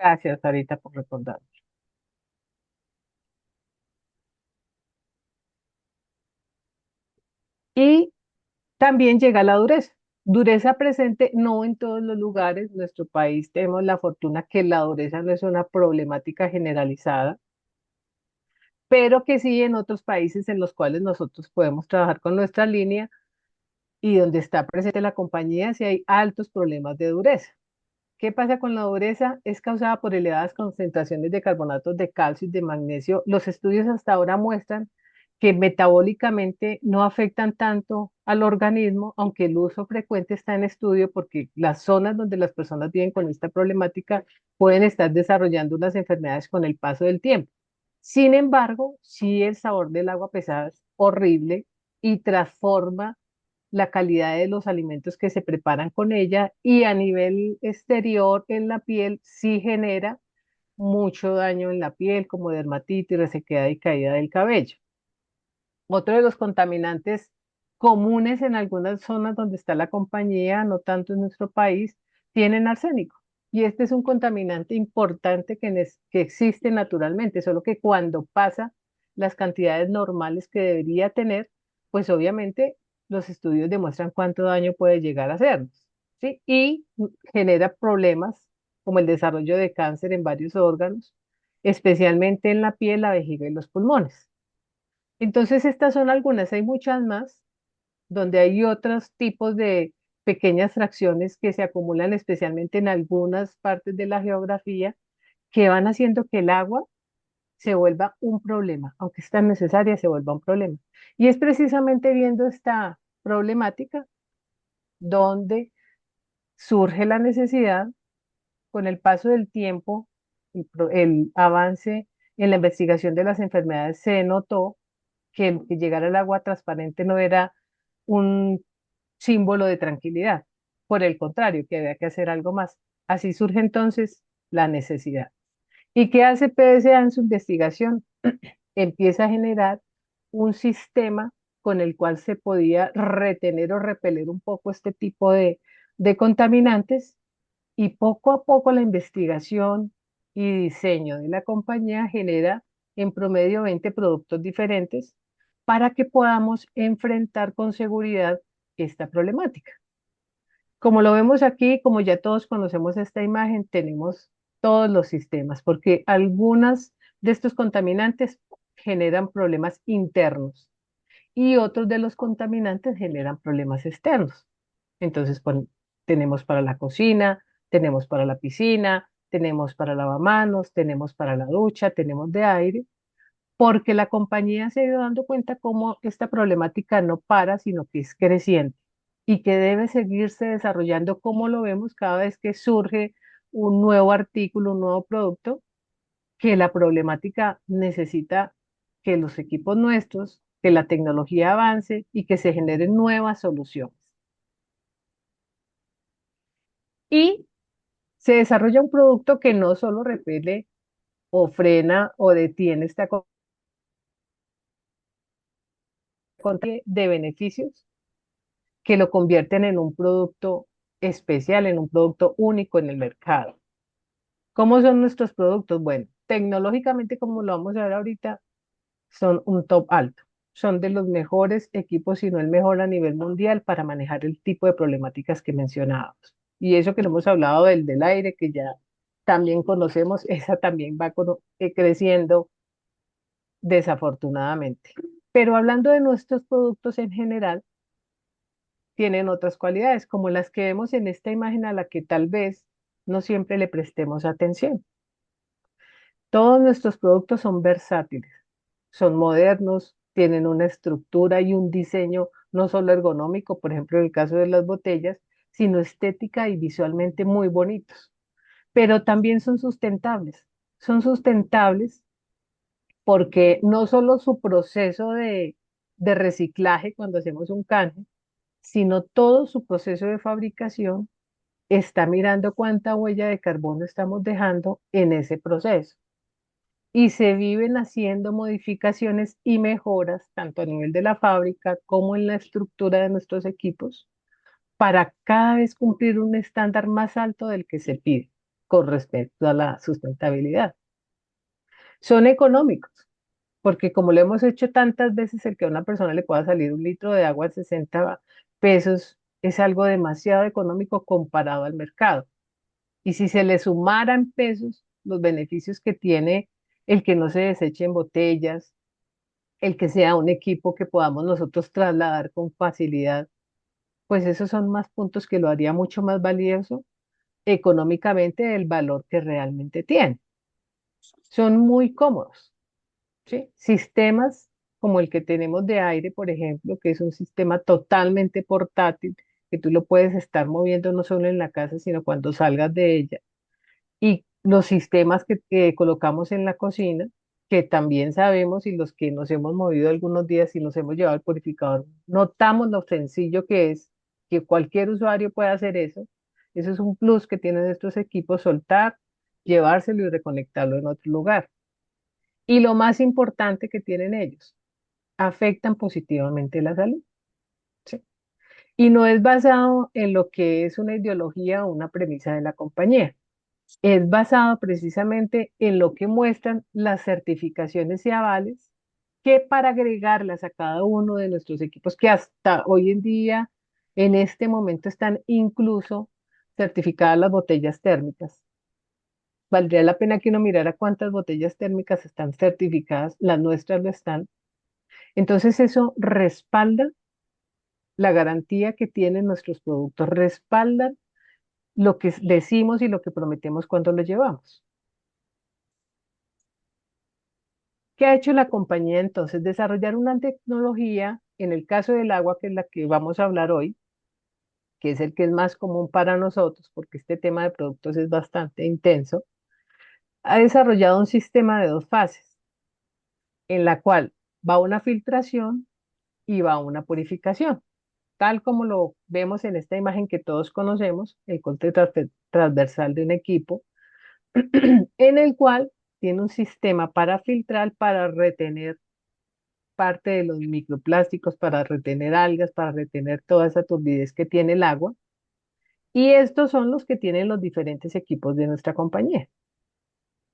Gracias, Sarita, por recordar. Y también llega la dureza. Dureza presente no en todos los lugares. Nuestro país tenemos la fortuna que la dureza no es una problemática generalizada, pero que sí en otros países en los cuales nosotros podemos trabajar con nuestra línea y donde está presente la compañía, si hay altos problemas de dureza. ¿Qué pasa con la dureza? Es causada por elevadas concentraciones de carbonatos de calcio y de magnesio. Los estudios hasta ahora muestran que metabólicamente no afectan tanto al organismo, aunque el uso frecuente está en estudio porque las zonas donde las personas viven con esta problemática pueden estar desarrollando unas enfermedades con el paso del tiempo. Sin embargo, sí el sabor del agua pesada es horrible y transforma la calidad de los alimentos que se preparan con ella y a nivel exterior en la piel sí genera mucho daño en la piel como dermatitis, resequedad y caída del cabello. Otro de los contaminantes comunes en algunas zonas donde está la compañía, no tanto en nuestro país, tienen arsénico. Y este es un contaminante importante que existe naturalmente, solo que cuando pasa las cantidades normales que debería tener, pues obviamente los estudios demuestran cuánto daño puede llegar a hacernos, ¿sí? Y genera problemas como el desarrollo de cáncer en varios órganos, especialmente en la piel, la vejiga y los pulmones. Entonces, estas son algunas, hay muchas más, donde hay otros tipos de pequeñas fracciones que se acumulan especialmente en algunas partes de la geografía, que van haciendo que el agua se vuelva un problema, aunque es tan necesaria, se vuelva un problema. Y es precisamente viendo esta problemática donde surge la necesidad, con el paso del tiempo, el avance en la investigación de las enfermedades se notó que el que llegara el agua transparente no era un símbolo de tranquilidad. Por el contrario, que había que hacer algo más. Así surge entonces la necesidad. ¿Y qué hace PSA en su investigación? Empieza a generar un sistema con el cual se podía retener o repeler un poco este tipo de contaminantes y poco a poco la investigación y diseño de la compañía genera en promedio 20 productos diferentes para que podamos enfrentar con seguridad esta problemática. Como lo vemos aquí, como ya todos conocemos esta imagen, tenemos todos los sistemas, porque algunas de estos contaminantes generan problemas internos y otros de los contaminantes generan problemas externos. Entonces, tenemos para la cocina, tenemos para la piscina, tenemos para lavamanos, tenemos para la ducha, tenemos de aire, porque la compañía se ha ido dando cuenta cómo esta problemática no para, sino que es creciente y que debe seguirse desarrollando como lo vemos cada vez que surge un nuevo artículo, un nuevo producto, que la problemática necesita que los equipos nuestros, que la tecnología avance y que se generen nuevas soluciones. Y se desarrolla un producto que no solo repele o frena o detiene esta de beneficios, que lo convierten en un producto especial, en un producto único en el mercado. ¿Cómo son nuestros productos? Bueno, tecnológicamente, como lo vamos a ver ahorita, son un top alto. Son de los mejores equipos, si no el mejor a nivel mundial para manejar el tipo de problemáticas que mencionábamos. Y eso que no hemos hablado del aire, que ya también conocemos, esa también va creciendo desafortunadamente. Pero hablando de nuestros productos en general, tienen otras cualidades, como las que vemos en esta imagen a la que tal vez no siempre le prestemos atención. Todos nuestros productos son versátiles, son modernos, tienen una estructura y un diseño no solo ergonómico, por ejemplo, en el caso de las botellas, sino estética y visualmente muy bonitos, pero también son sustentables. Son sustentables porque no solo su proceso de reciclaje cuando hacemos un canje, sino todo su proceso de fabricación está mirando cuánta huella de carbono estamos dejando en ese proceso. Y se viven haciendo modificaciones y mejoras, tanto a nivel de la fábrica como en la estructura de nuestros equipos, para cada vez cumplir un estándar más alto del que se pide. con respecto a la sustentabilidad. Son económicos, porque como lo hemos hecho tantas veces, el que a una persona le pueda salir un litro de agua a 60 pesos es algo demasiado económico comparado al mercado. Y si se le sumaran pesos los beneficios que tiene el que no se deseche en botellas, el que sea un equipo que podamos nosotros trasladar con facilidad, pues esos son más puntos que lo haría mucho más valioso económicamente del valor que realmente tiene. Son muy cómodos, ¿sí? Sistemas como el que tenemos de aire, por ejemplo, que es un sistema totalmente portátil, que tú lo puedes estar moviendo no solo en la casa, sino cuando salgas de ella. Y los sistemas que colocamos en la cocina, que también sabemos y los que nos hemos movido algunos días y nos hemos llevado al purificador, notamos lo sencillo que es, que cualquier usuario puede hacer eso. Eso es un plus que tienen estos equipos, soltar, llevárselo y reconectarlo en otro lugar. Y lo más importante que tienen ellos, afectan positivamente la salud. ¿Sí? Y no es basado en lo que es una ideología o una premisa de la compañía. Es basado precisamente en lo que muestran las certificaciones y avales, que para agregarlas a cada uno de nuestros equipos, que hasta hoy en día, en este momento, están incluso certificadas las botellas térmicas. Valdría la pena que uno mirara cuántas botellas térmicas están certificadas, las nuestras lo están. Entonces eso respalda la garantía que tienen nuestros productos, respaldan lo que decimos y lo que prometemos cuando lo llevamos. ¿Qué ha hecho la compañía entonces? Desarrollar una tecnología, en el caso del agua, que es la que vamos a hablar hoy, que es el que es más común para nosotros, porque este tema de productos es bastante intenso, ha desarrollado un sistema de dos fases, en la cual va una filtración y va una purificación, tal como lo vemos en esta imagen que todos conocemos, el corte transversal de un equipo, en el cual tiene un sistema para filtrar, para retener parte de los microplásticos, para retener algas, para retener toda esa turbidez que tiene el agua. Y estos son los que tienen los diferentes equipos de nuestra compañía.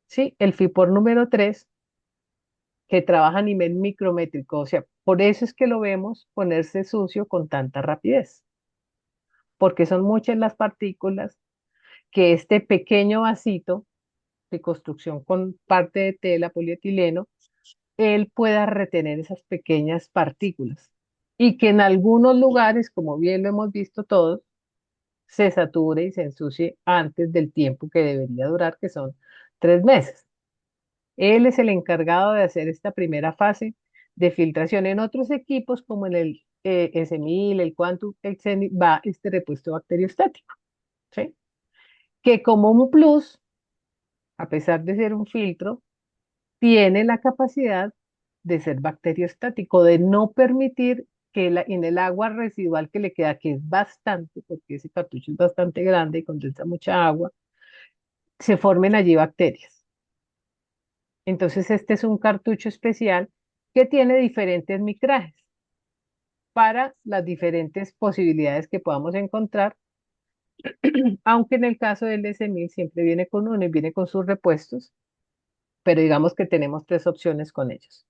¿Sí? El FIPOR número 3 que trabaja a nivel micrométrico, o sea, por eso es que lo vemos ponerse sucio con tanta rapidez, porque son muchas las partículas que este pequeño vasito de construcción con parte de tela, polietileno, él pueda retener esas pequeñas partículas y que en algunos lugares, como bien lo hemos visto todos, se sature y se ensucie antes del tiempo que debería durar, que son 3 meses. Él es el encargado de hacer esta primera fase de filtración. En otros equipos, como en el S1000, el Quantum, el Zenith, va este repuesto bacteriostático, ¿sí? Que como un plus, a pesar de ser un filtro, tiene la capacidad de ser bacteriostático, de no permitir que en el agua residual que le queda, que es bastante, porque ese cartucho es bastante grande y condensa mucha agua, se formen allí bacterias. Entonces, este es un cartucho especial que tiene diferentes micrajes para las diferentes posibilidades que podamos encontrar, aunque en el caso del S1000 siempre viene con uno y viene con sus repuestos, pero digamos que tenemos tres opciones con ellos.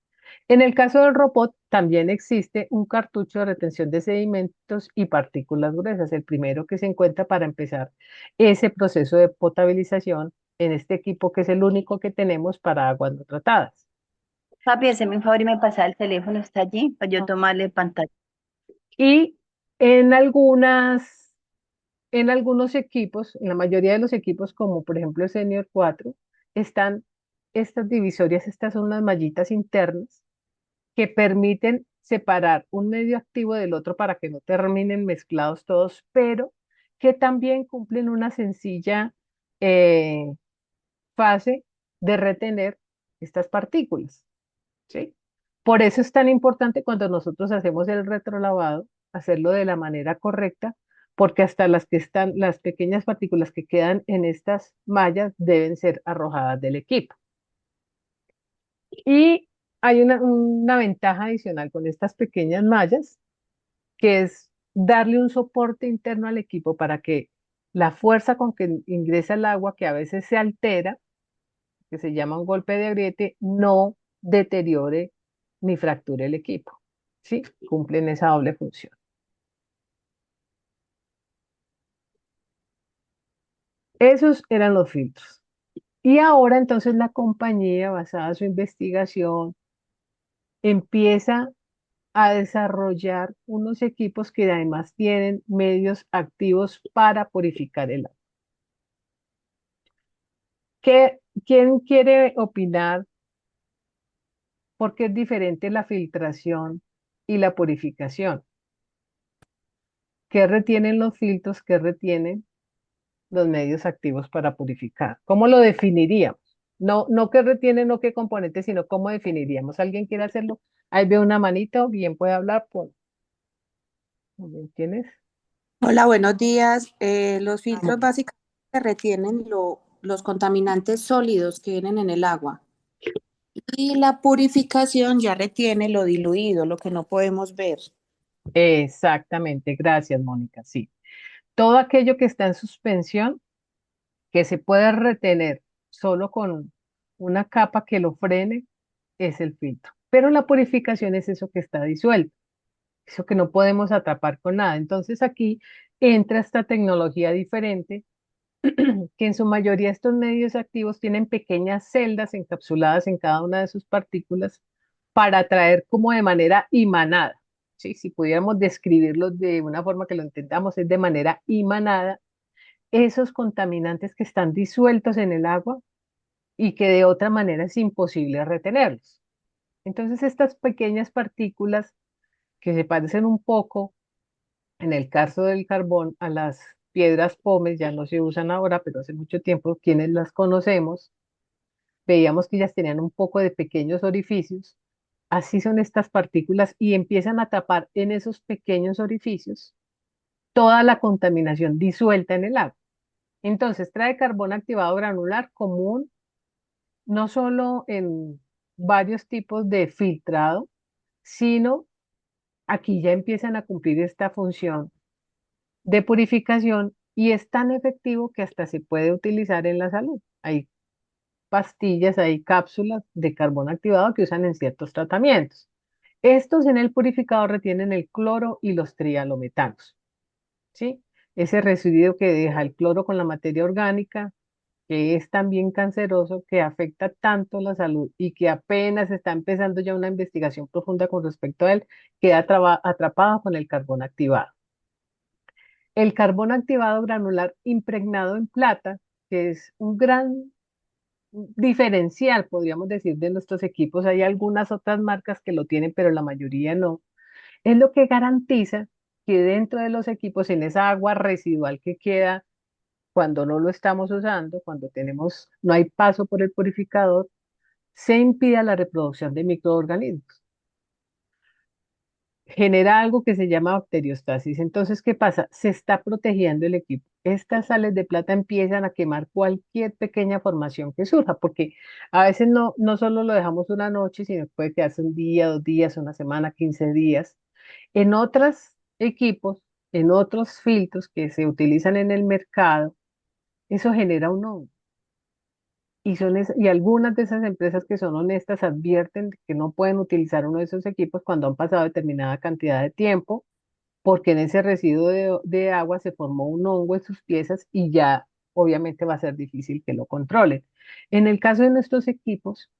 En el caso del robot también existe un cartucho de retención de sedimentos y partículas gruesas, el primero que se encuentra para empezar ese proceso de potabilización en este equipo que es el único que tenemos para aguas no tratadas. Papi, haceme un favor y me pasa el teléfono, está allí, para yo tomarle pantalla. Y en algunas, en algunos equipos, en la mayoría de los equipos, como por ejemplo el Senior 4, están estas divisorias, estas son unas mallitas internas que permiten separar un medio activo del otro para que no terminen mezclados todos, pero que también cumplen una sencilla eh, fase de retener estas partículas, ¿sí? Por eso es tan importante cuando nosotros hacemos el retrolavado, hacerlo de la manera correcta, porque hasta las que están, las pequeñas partículas que quedan en estas mallas deben ser arrojadas del equipo. Y hay una ventaja adicional con estas pequeñas mallas, que es darle un soporte interno al equipo para que La fuerza con que ingresa el agua, que a veces se altera, que se llama un golpe de agriete, no deteriore ni fracture el equipo. ¿Sí? Cumplen esa doble función. Esos eran los filtros. Y ahora entonces la compañía, basada en su investigación, empieza a desarrollar unos equipos que además tienen medios activos para purificar el agua. ¿Quién quiere opinar por qué es diferente la filtración y la purificación? ¿Qué retienen los filtros? ¿Qué retienen los medios activos para purificar? ¿Cómo lo definiríamos? No, no qué retienen, no qué componentes, sino cómo definiríamos. ¿Alguien quiere hacerlo? Ahí veo una manito, bien puede hablar. ¿Quién es? Hola, buenos días. Los Amo. filtros básicamente retienen los contaminantes sólidos que vienen en el agua y la purificación ya retiene lo diluido, lo que no podemos ver. Exactamente, gracias, Mónica. Sí, todo aquello que está en suspensión, que se puede retener solo con una capa que lo frene, es el filtro. Pero la purificación es eso que está disuelto, eso que no podemos atrapar con nada. Entonces aquí entra esta tecnología diferente, que en su mayoría estos medios activos tienen pequeñas celdas encapsuladas en cada una de sus partículas para atraer como de manera imanada. ¿Sí? Si pudiéramos describirlos de una forma que lo entendamos, es de manera imanada esos contaminantes que están disueltos en el agua y que de otra manera es imposible retenerlos. Entonces estas pequeñas partículas que se parecen un poco, en el caso del carbón, a las piedras pómez, ya no se usan ahora, pero hace mucho tiempo quienes las conocemos, veíamos que ellas tenían un poco de pequeños orificios. Así son estas partículas y empiezan a tapar en esos pequeños orificios toda la contaminación disuelta en el agua. Entonces trae carbón activado granular común, no solo en varios tipos de filtrado, sino aquí ya empiezan a cumplir esta función de purificación y es tan efectivo que hasta se puede utilizar en la salud. Hay pastillas, hay cápsulas de carbón activado que usan en ciertos tratamientos. Estos en el purificador retienen el cloro y los trialometanos, ¿sí? Ese residuo que deja el cloro con la materia orgánica, que es también canceroso, que afecta tanto la salud y que apenas está empezando ya una investigación profunda con respecto a él, queda atrapado con el carbón activado. El carbón activado granular impregnado en plata, que es un gran diferencial, podríamos decir, de nuestros equipos. Hay algunas otras marcas que lo tienen, pero la mayoría no. Es lo que garantiza que dentro de los equipos, en esa agua residual que queda cuando no lo estamos usando, cuando no hay paso por el purificador, se impida la reproducción de microorganismos. Genera algo que se llama bacteriostasis. Entonces, ¿qué pasa? Se está protegiendo el equipo. Estas sales de plata empiezan a quemar cualquier pequeña formación que surja, porque a veces no solo lo dejamos una noche, sino que puede quedarse un día, 2 días, una semana, 15 días. En otros equipos, en otros filtros que se utilizan en el mercado, eso genera un hongo. Y algunas de esas empresas que son honestas advierten que no pueden utilizar uno de esos equipos cuando han pasado determinada cantidad de tiempo, porque en ese residuo de agua se formó un hongo en sus piezas y ya obviamente va a ser difícil que lo controlen. En el caso de nuestros equipos,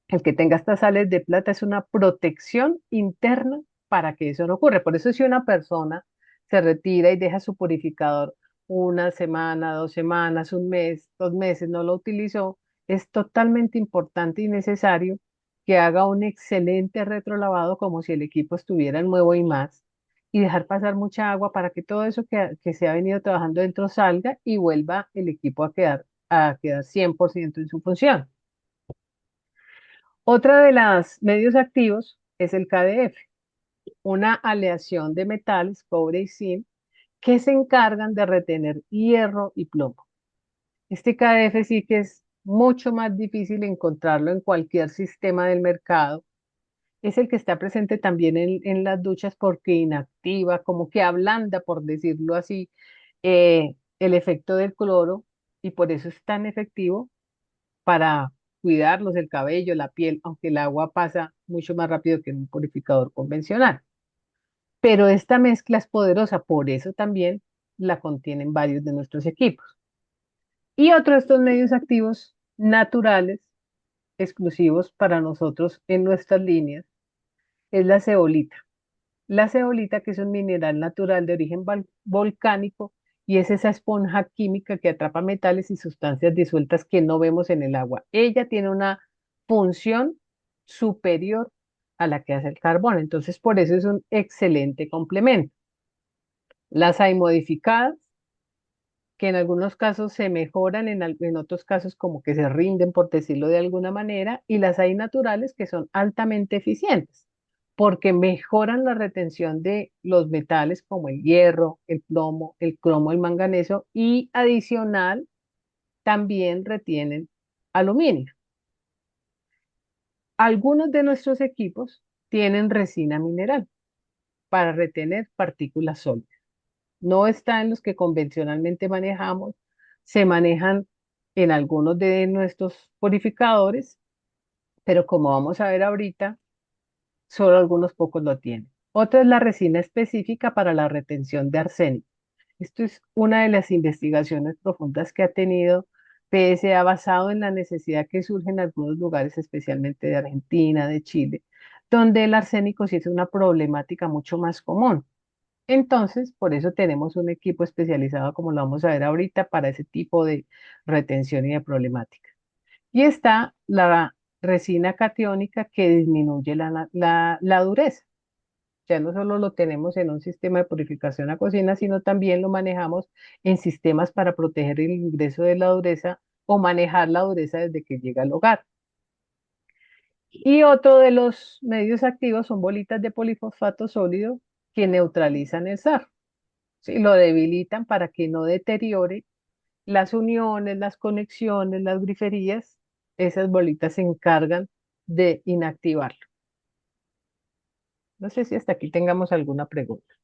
el que tenga estas sales de plata es una protección interna para que eso no ocurra. Por eso si una persona se retira y deja su purificador una semana, 2 semanas, un mes, 2 meses, no lo utilizó, es totalmente importante y necesario que haga un excelente retrolavado como si el equipo estuviera nuevo y más, y dejar pasar mucha agua para que todo eso que se ha venido trabajando dentro salga y vuelva el equipo a quedar 100% en su función. Otra de los medios activos es el KDF, una aleación de metales, cobre y zinc, que se encargan de retener hierro y plomo. Este KDF sí que es mucho más difícil encontrarlo en cualquier sistema del mercado. Es el que está presente también en las duchas porque inactiva, como que ablanda, por decirlo así, el efecto del cloro y por eso es tan efectivo para cuidarlos, el cabello, la piel, aunque el agua pasa mucho más rápido que en un purificador convencional. Pero esta mezcla es poderosa, por eso también la contienen varios de nuestros equipos. Y otro de estos medios activos naturales, exclusivos para nosotros en nuestras líneas, es la zeolita. La zeolita, que es un mineral natural de origen volcánico, y es esa esponja química que atrapa metales y sustancias disueltas que no vemos en el agua. Ella tiene una función superior a la que hace el carbón, entonces por eso es un excelente complemento. Las hay modificadas, que en algunos casos se mejoran, en otros casos como que se rinden, por decirlo de alguna manera, y las hay naturales que son altamente eficientes, porque mejoran la retención de los metales como el hierro, el plomo, el cromo, el manganeso, y adicional también retienen aluminio. Algunos de nuestros equipos tienen resina mineral para retener partículas sólidas. No está en los que convencionalmente manejamos, se manejan en algunos de nuestros purificadores, pero como vamos a ver ahorita, solo algunos pocos lo tienen. Otra es la resina específica para la retención de arsénico. Esto es una de las investigaciones profundas que ha tenido PSA basado en la necesidad que surge en algunos lugares, especialmente de Argentina, de Chile, donde el arsénico sí es una problemática mucho más común. Entonces, por eso tenemos un equipo especializado, como lo vamos a ver ahorita, para ese tipo de retención y de problemática. Y está la resina catiónica que disminuye la dureza. Ya no solo lo tenemos en un sistema de purificación a cocina, sino también lo manejamos en sistemas para proteger el ingreso de la dureza o manejar la dureza desde que llega al hogar. Y otro de los medios activos son bolitas de polifosfato sólido que neutralizan el SAR. ¿Sí? Lo debilitan para que no deteriore las uniones, las conexiones, las griferías. Esas bolitas se encargan de inactivarlo. No sé si hasta aquí tengamos alguna pregunta.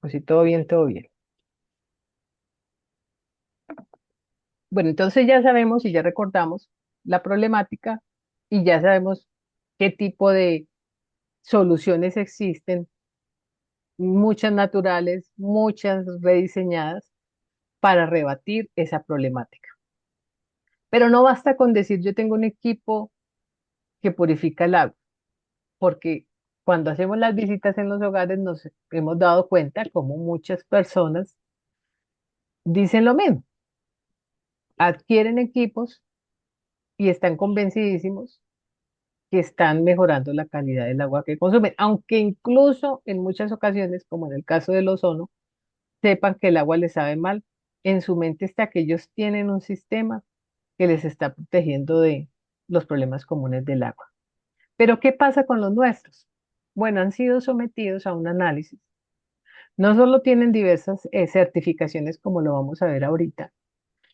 Pues si todo bien, todo bien. Bueno, entonces ya sabemos y ya recordamos la problemática y ya sabemos qué tipo de soluciones existen, muchas naturales, muchas rediseñadas para rebatir esa problemática. Pero no basta con decir yo tengo un equipo que purifica el agua, porque cuando hacemos las visitas en los hogares nos hemos dado cuenta como muchas personas dicen lo mismo, adquieren equipos y están convencidísimos que están mejorando la calidad del agua que consumen, aunque incluso en muchas ocasiones, como en el caso del ozono, sepan que el agua les sabe mal, en su mente está que ellos tienen un sistema que les está protegiendo de los problemas comunes del agua. Pero ¿qué pasa con los nuestros? Bueno, han sido sometidos a un análisis. No solo tienen diversas certificaciones, como lo vamos a ver ahorita,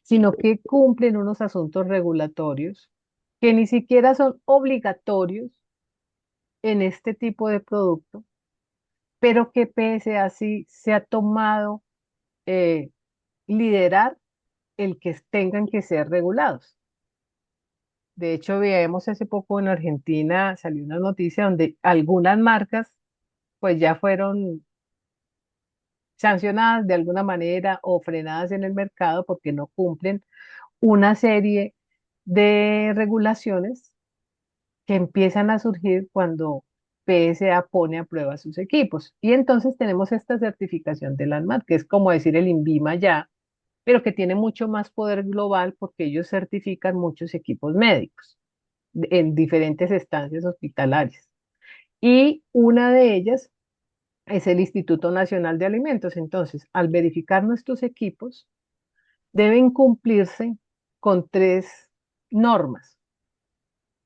sino que cumplen unos asuntos regulatorios que ni siquiera son obligatorios en este tipo de producto, pero que pese a sí se ha tomado eh, liderar el que tengan que ser regulados. De hecho, veíamos hace poco en Argentina, salió una noticia donde algunas marcas pues ya fueron sancionadas de alguna manera o frenadas en el mercado porque no cumplen una serie de regulaciones que empiezan a surgir cuando PSA pone a prueba sus equipos. Y entonces tenemos esta certificación de la ANMAT, que es como decir el INVIMA ya, pero que tiene mucho más poder global porque ellos certifican muchos equipos médicos en diferentes estancias hospitalarias. Y una de ellas es el Instituto Nacional de Alimentos. Entonces, al verificar nuestros equipos, deben cumplirse con tres normas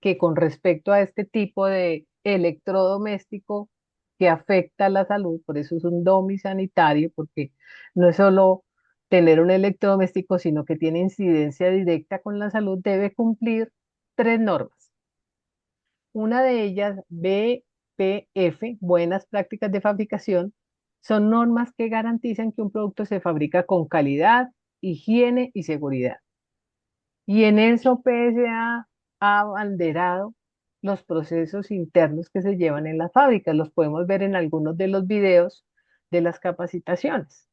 que con respecto a este tipo de electrodoméstico que afecta a la salud, por eso es un DOMI sanitario, porque no es solo tener un electrodoméstico, sino que tiene incidencia directa con la salud, debe cumplir tres normas. Una de ellas, BPF, Buenas Prácticas de Fabricación, Son normas que garantizan que un producto se fabrica con calidad, higiene y seguridad. Y en eso PSA ha abanderado los procesos internos que se llevan en las fábricas. Los podemos ver en algunos de los videos de las capacitaciones.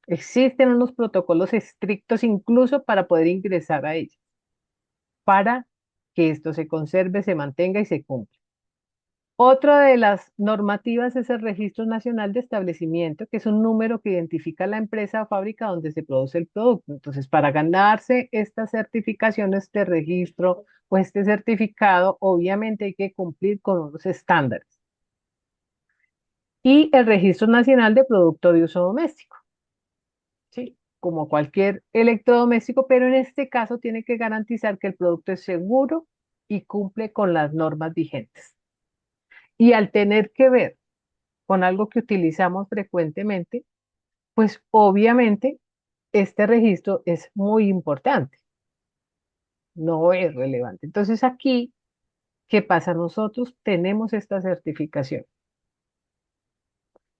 Existen unos protocolos estrictos incluso para poder ingresar a ellos, para que esto se conserve, se mantenga y se cumpla. Otra de las normativas es el Registro Nacional de Establecimiento, que es un número que identifica la empresa o fábrica donde se produce el producto. Entonces, para ganarse estas certificaciones, este registro o este certificado, obviamente hay que cumplir con unos estándares. Y el Registro Nacional de Producto de Uso Doméstico, ¿sí? Como cualquier electrodoméstico, pero en este caso tiene que garantizar que el producto es seguro y cumple con las normas vigentes. Y al tener que ver con algo que utilizamos frecuentemente, pues obviamente este registro es muy importante, no es relevante. Entonces aquí, ¿qué pasa? Nosotros tenemos esta certificación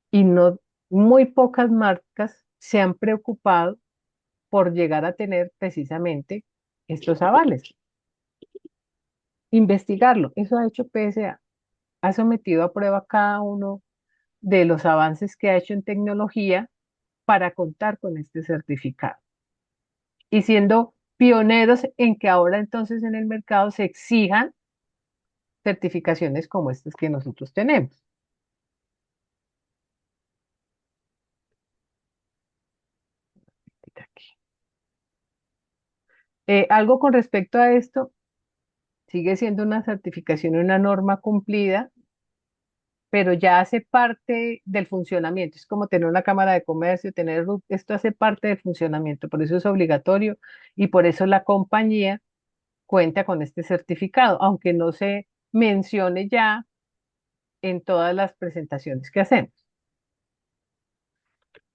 y no, muy pocas marcas se han preocupado por llegar a tener precisamente estos avales. Investigarlo, eso ha hecho PSA, ha sometido a prueba cada uno de los avances que ha hecho en tecnología para contar con este certificado. Y siendo pioneros en que ahora entonces en el mercado se exijan certificaciones como estas que nosotros tenemos. Algo con respecto a esto, sigue siendo una certificación y una norma cumplida, pero ya hace parte del funcionamiento. Es como tener una cámara de comercio, esto hace parte del funcionamiento, por eso es obligatorio y por eso la compañía cuenta con este certificado, aunque no se mencione ya en todas las presentaciones que hacemos.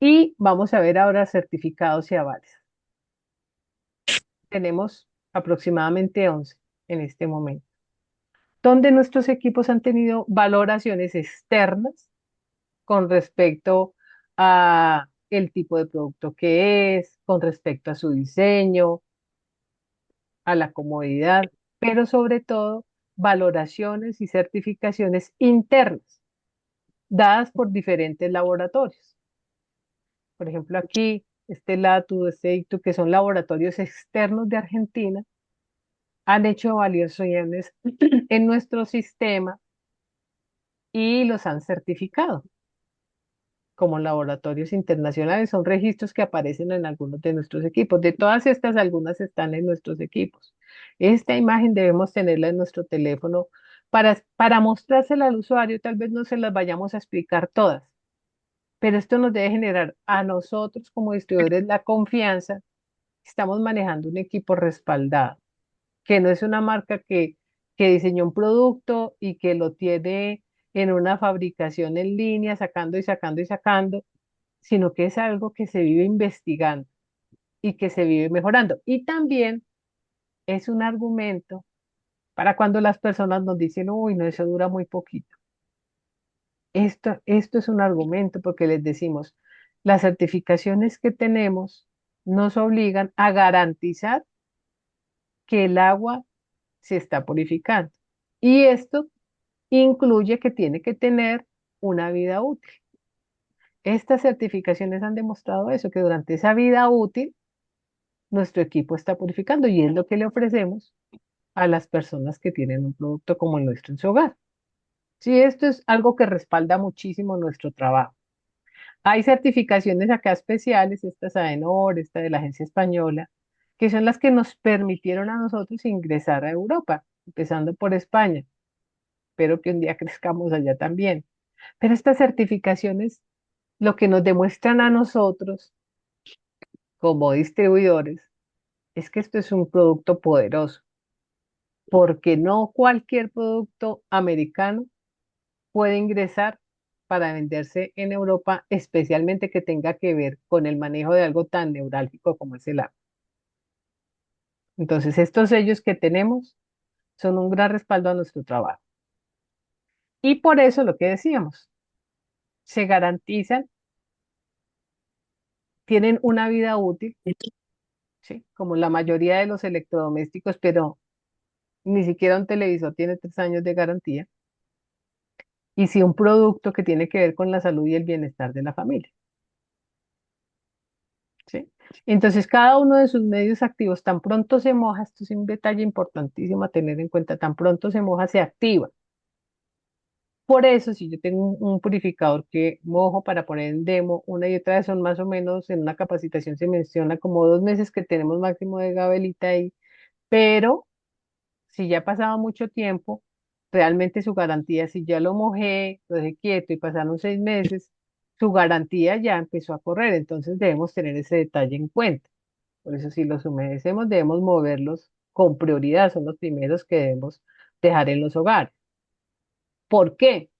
Y vamos a ver ahora certificados y avales. Tenemos aproximadamente 11 en este momento, donde nuestros equipos han tenido valoraciones externas con respecto a el tipo de producto que es, con respecto a su diseño, a la comodidad, pero sobre todo valoraciones y certificaciones internas dadas por diferentes laboratorios. Por ejemplo, aquí, este LATU, este ICTU, que son laboratorios externos de Argentina, han hecho validaciones en nuestro sistema y los han certificado como laboratorios internacionales. Son registros que aparecen en algunos de nuestros equipos. De todas estas, algunas están en nuestros equipos. Esta imagen debemos tenerla en nuestro teléfono para mostrársela al usuario. Tal vez no se las vayamos a explicar todas, pero esto nos debe generar a nosotros como distribuidores la confianza que estamos manejando un equipo respaldado, que no es una marca que diseñó un producto y que lo tiene en una fabricación en línea, sacando y sacando y sacando, sino que es algo que se vive investigando y que se vive mejorando. Y también es un argumento para cuando las personas nos dicen, uy, no, eso dura muy poquito. Esto es un argumento porque les decimos, las certificaciones que tenemos nos obligan a garantizar que el agua se está purificando. Y esto incluye que tiene que tener una vida útil. Estas certificaciones han demostrado eso, que durante esa vida útil nuestro equipo está purificando y es lo que le ofrecemos a las personas que tienen un producto como el nuestro en su hogar. Sí, esto es algo que respalda muchísimo nuestro trabajo. Hay certificaciones acá especiales, estas AENOR, esta de la agencia española, que son las que nos permitieron a nosotros ingresar a Europa, empezando por España. Espero que un día crezcamos allá también. Pero estas certificaciones lo que nos demuestran a nosotros como distribuidores es que esto es un producto poderoso, porque no cualquier producto americano puede ingresar para venderse en Europa, especialmente que tenga que ver con el manejo de algo tan neurálgico como es el agua. Entonces, estos sellos que tenemos son un gran respaldo a nuestro trabajo. Y por eso lo que decíamos, se garantizan tienen una vida útil, ¿sí? Como la mayoría de los electrodomésticos, pero ni siquiera un televisor tiene 3 años de garantía. Y sí un producto que tiene que ver con la salud y el bienestar de la familia, ¿sí? Entonces, cada uno de sus medios activos, tan pronto se moja, esto es un detalle importantísimo a tener en cuenta, tan pronto se moja, se activa. Por eso, si yo tengo un purificador que mojo para poner en demo una y otra vez, son más o menos, en una capacitación se menciona como 2 meses que tenemos máximo de gabelita ahí, pero si ya ha pasado mucho tiempo, realmente su garantía, si ya lo mojé, lo dejé quieto y pasaron 6 meses, su garantía ya empezó a correr, entonces debemos tener ese detalle en cuenta. Por eso, si los humedecemos, debemos moverlos con prioridad, son los primeros que debemos dejar en los hogares. ¿Por qué?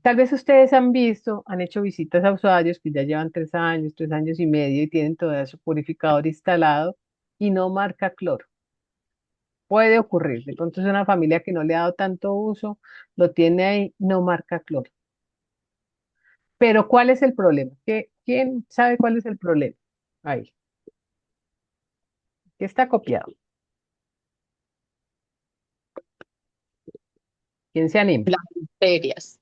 Tal vez ustedes han visto, han hecho visitas a usuarios que ya llevan 3 años, 3 años y medio y tienen todo su purificador instalado y no marca cloro. Puede ocurrir, de pronto es una familia que no le ha dado tanto uso, lo tiene ahí, no marca cloro. Pero ¿cuál es el problema? ¿Quién sabe cuál es el problema? Ahí, que está copiado. ¿Quién se anima? Las bacterias.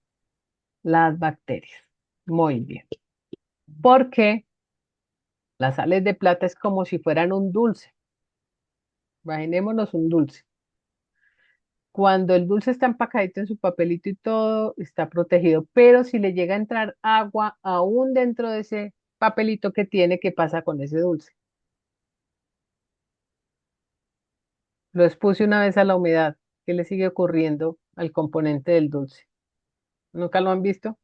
Las bacterias. Muy bien. Porque las sales de plata es como si fueran un dulce. Imaginémonos un dulce. Cuando el dulce está empacadito en su papelito y todo, está protegido. Pero si le llega a entrar agua aún dentro de ese papelito que tiene, ¿qué pasa con ese dulce? Lo expuse una vez a la humedad. ¿Qué le sigue ocurriendo al componente del dulce? ¿Nunca lo han visto?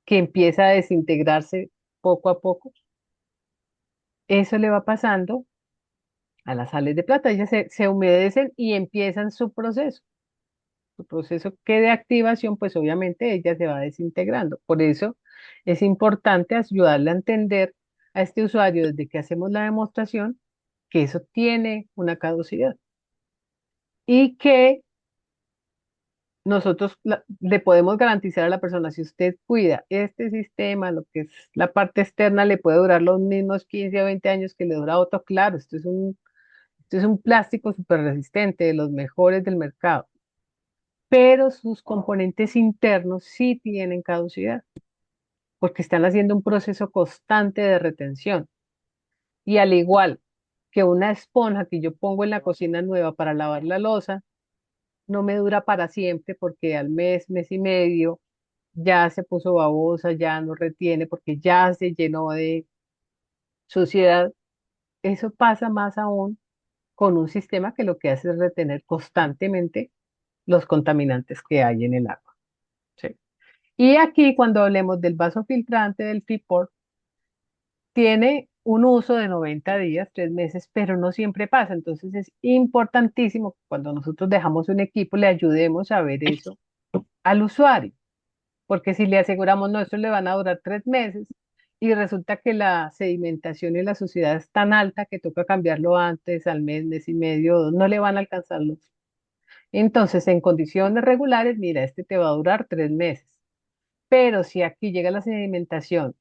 Que empieza a desintegrarse poco a poco. Eso le va pasando a las sales de plata. Ellas se humedecen y empiezan su proceso. Su proceso que de activación, pues obviamente ella se va desintegrando. Por eso es importante ayudarle a entender a este usuario desde que hacemos la demostración que eso tiene una caducidad y que nosotros le podemos garantizar a la persona, si usted cuida este sistema, lo que es la parte externa, le puede durar los mismos 15 o 20 años que le dura otro. Claro, esto es un plástico súper resistente, de los mejores del mercado, pero sus componentes internos sí tienen caducidad, porque están haciendo un proceso constante de retención. Y al igual que una esponja que yo pongo en la cocina nueva para lavar la loza, no me dura para siempre porque al mes, mes y medio, ya se puso babosa, ya no retiene porque ya se llenó de suciedad. Eso pasa más aún con un sistema que lo que hace es retener constantemente los contaminantes que hay en el agua. ¿Sí? Y aquí cuando hablemos del vaso filtrante del FIPOR, tiene un uso de 90 días, 3 meses, pero no siempre pasa. Entonces es importantísimo que cuando nosotros dejamos un equipo le ayudemos a ver eso al usuario. Porque si le aseguramos, no, esto le van a durar 3 meses y resulta que la sedimentación y la suciedad es tan alta que toca cambiarlo antes, al mes, mes y medio, no le van a alcanzar los. Entonces, en condiciones regulares, mira, este te va a durar 3 meses. Pero si aquí llega la sedimentación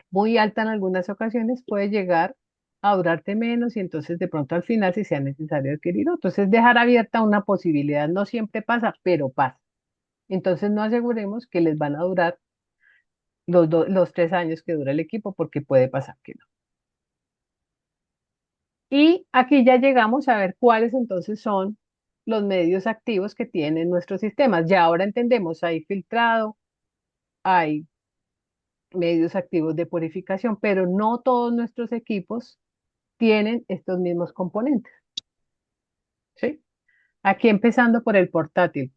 muy alta en algunas ocasiones, puede llegar a durarte menos y entonces de pronto al final si sea necesario adquirir otro. Entonces, dejar abierta una posibilidad, no siempre pasa, pero pasa. Entonces, no aseguremos que les van a durar los 3 años que dura el equipo, porque puede pasar que no. Y aquí ya llegamos a ver cuáles entonces son los medios activos que tienen nuestros sistemas. Ya ahora entendemos, hay filtrado, hay medios activos de purificación, pero no todos nuestros equipos tienen estos mismos componentes, ¿sí? Aquí empezando por el portátil,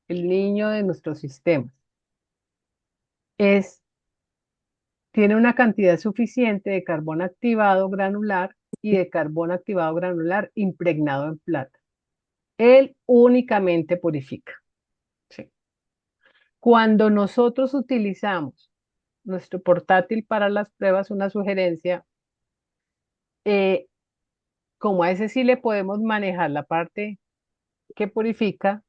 el niño de nuestros sistemas. Es Tiene una cantidad suficiente de carbón activado granular y de carbón activado granular impregnado en plata. Él únicamente purifica. ¿Sí? Cuando nosotros utilizamos nuestro portátil para las pruebas, una sugerencia, eh, como a ese sí le podemos manejar la parte que purifica,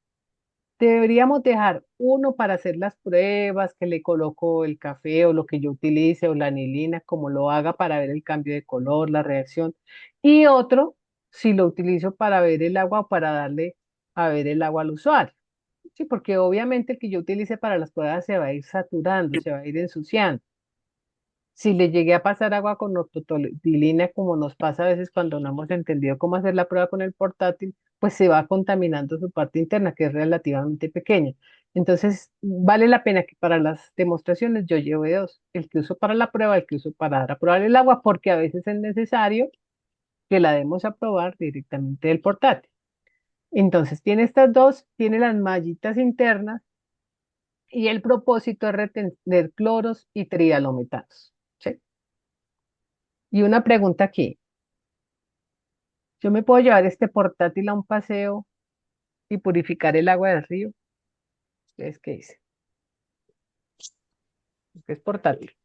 Deberíamos dejar uno para hacer las pruebas, que le coloco el café o lo que yo utilice o la anilina, como lo haga para ver el cambio de color, la reacción. Y otro, si lo utilizo para ver el agua o para darle a ver el agua al usuario. Sí, porque obviamente el que yo utilice para las pruebas se va a ir saturando, se va a ir ensuciando. Si le llegué a pasar agua con ortotolina, como nos pasa a veces cuando no hemos entendido cómo hacer la prueba con el portátil, pues se va contaminando su parte interna, que es relativamente pequeña. Entonces, vale la pena que para las demostraciones yo lleve dos, el que uso para la prueba, el que uso para dar a probar el agua, porque a veces es necesario que la demos a probar directamente del portátil. Entonces, tiene estas dos, tiene las mallitas internas y el propósito es retener cloros y trialometanos. ¿Sí? Y una pregunta aquí. Yo me puedo llevar este portátil a un paseo y purificar el agua del río. ¿Ustedes qué dicen? Porque es portátil,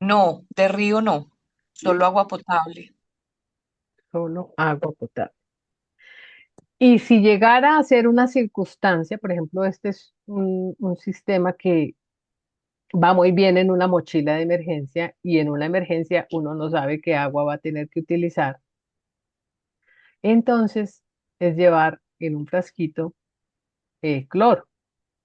No, de río no, solo agua potable. solo agua potable. Y si llegara a ser una circunstancia, por ejemplo, este es un sistema que va muy bien en una mochila de emergencia y en una emergencia uno no sabe qué agua va a tener que utilizar, entonces es llevar en un frasquito cloro.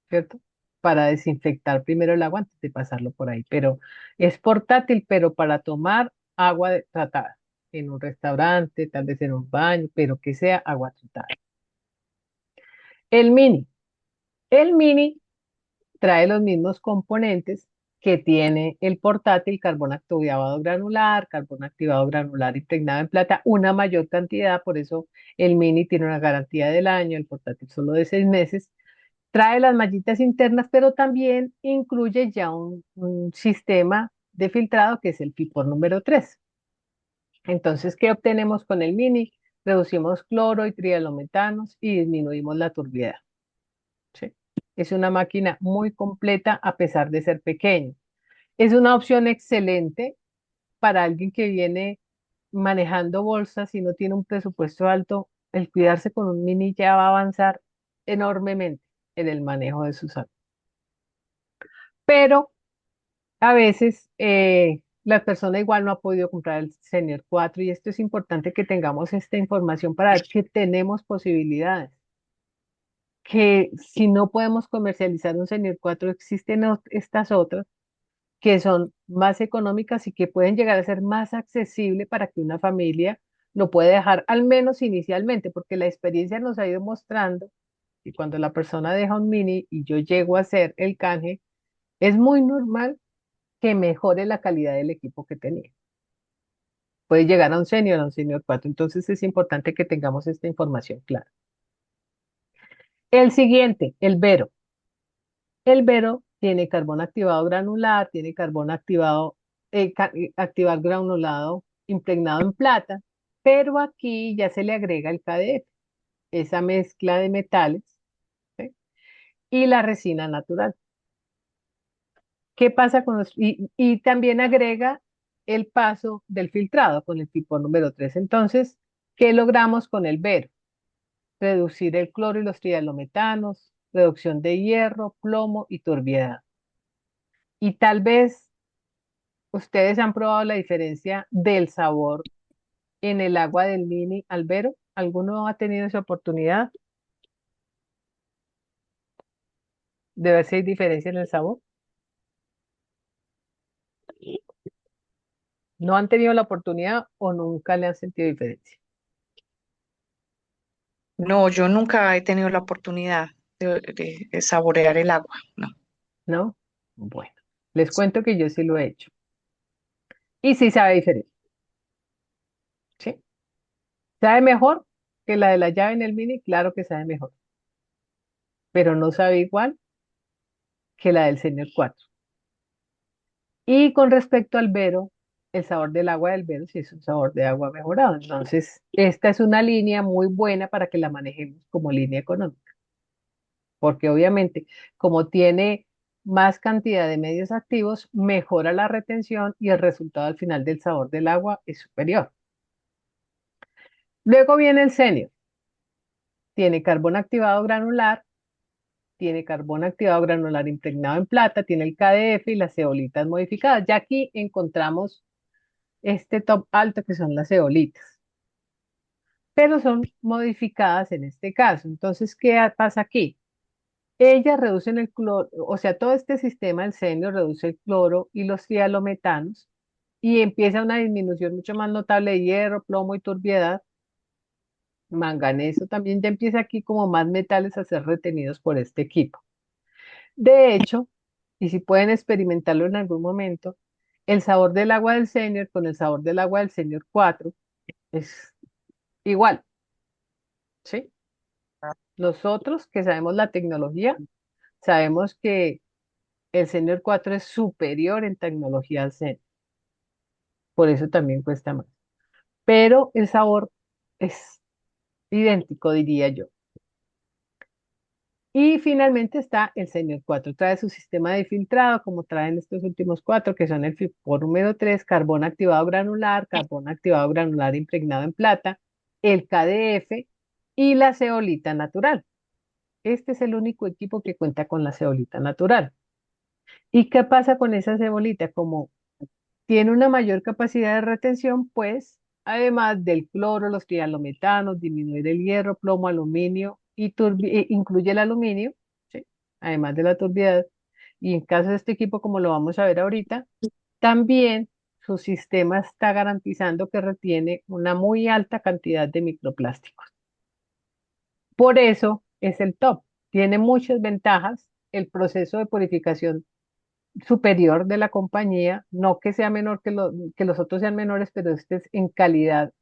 ¿Cierto? Para desinfectar primero el agua antes de pasarlo por ahí. Pero es portátil, pero para tomar agua tratada en un restaurante, tal vez en un baño, pero que sea agua tratada. El mini. El mini trae los mismos componentes que tiene el portátil, carbón activado granular impregnado en plata, una mayor cantidad, por eso el mini tiene una garantía del año, el portátil solo de 6 meses. Trae las mallitas internas, pero también incluye ya un sistema de filtrado que es el FIPOR número 3. Entonces, ¿qué obtenemos con el mini? Reducimos cloro y trialometanos y disminuimos la turbiedad. ¿Sí? Es una máquina muy completa a pesar de ser pequeña. Es una opción excelente para alguien que viene manejando bolsas y no tiene un presupuesto alto. El cuidarse con un mini ya va a avanzar enormemente en el manejo de sus salud. Pero a veces la persona igual no ha podido comprar el Senior 4 y esto es importante que tengamos esta información para ver que tenemos posibilidades, que si no podemos comercializar un Senior 4 existen estas otras que son más económicas y que pueden llegar a ser más accesible para que una familia lo pueda dejar al menos inicialmente, porque la experiencia nos ha ido mostrando que cuando la persona deja un mini y yo llego a hacer el canje, es muy normal que mejore la calidad del equipo que tenía. Puede llegar a un senior 4. Entonces es importante que tengamos esta información clara. El siguiente, el Vero. El Vero tiene carbón activado granular, tiene carbón activado, activar granulado impregnado en plata, pero aquí ya se le agrega el KDF, esa mezcla de metales, ¿sí? Y la resina natural. ¿Qué pasa con los, y también agrega el paso del filtrado con el tipo número 3? Entonces, ¿qué logramos con el Vero? Reducir el cloro y los trialometanos, reducción de hierro, plomo y turbiedad. Y tal vez ustedes han probado la diferencia del sabor en el agua del mini al Vero. ¿Alguno ha tenido esa oportunidad de ver si hay diferencia en el sabor? ¿No han tenido la oportunidad o nunca le han sentido diferencia? No, yo nunca he tenido la oportunidad de saborear el agua, no. ¿No? Bueno, les cuento que yo sí lo he hecho. Y sí sabe diferente, ¿sí? ¿Sabe mejor que la de la llave en el mini? Claro que sabe mejor, pero no sabe igual que la del Senior 4. Y con respecto al Vero, el sabor del agua del Vero sí es un sabor de agua mejorado. Entonces, esta es una línea muy buena para que la manejemos como línea económica, porque obviamente, como tiene más cantidad de medios activos, mejora la retención y el resultado al final del sabor del agua es superior. Luego viene el Senior. Tiene carbón activado granular, tiene carbón activado granular impregnado en plata, tiene el KDF y las zeolitas modificadas. Ya aquí encontramos este top alto que son las zeolitas, pero son modificadas en este caso. Entonces, ¿qué pasa aquí? Ellas reducen el cloro, o sea, todo este sistema del senio reduce el cloro y los cialometanos y empieza una disminución mucho más notable de hierro, plomo y turbiedad. Manganeso también ya empieza aquí como más metales a ser retenidos por este equipo. De hecho, y si pueden experimentarlo en algún momento, el sabor del agua del Senior con el sabor del agua del Senior 4 es igual, ¿sí? Nosotros que sabemos la tecnología, sabemos que el Senior 4 es superior en tecnología al Senior, por eso también cuesta más. Pero el sabor es idéntico, diría yo. Y finalmente está el Senior 4. Trae su sistema de filtrado, como traen estos últimos cuatro, que son el FIPOR número 3, carbón activado granular impregnado en plata, el KDF y la zeolita natural. Este es el único equipo que cuenta con la zeolita natural. ¿Y qué pasa con esa zeolita? Como tiene una mayor capacidad de retención, pues, además del cloro, los trialometanos, disminuir el hierro, plomo, aluminio y incluye el aluminio, ¿sí? Además de la turbiedad. Y en caso de este equipo, como lo vamos a ver ahorita, también su sistema está garantizando que retiene una muy alta cantidad de microplásticos. Por eso es el top. Tiene muchas ventajas. El proceso de purificación superior de la compañía, no que sea menor que los otros sean menores, pero este es en calidad.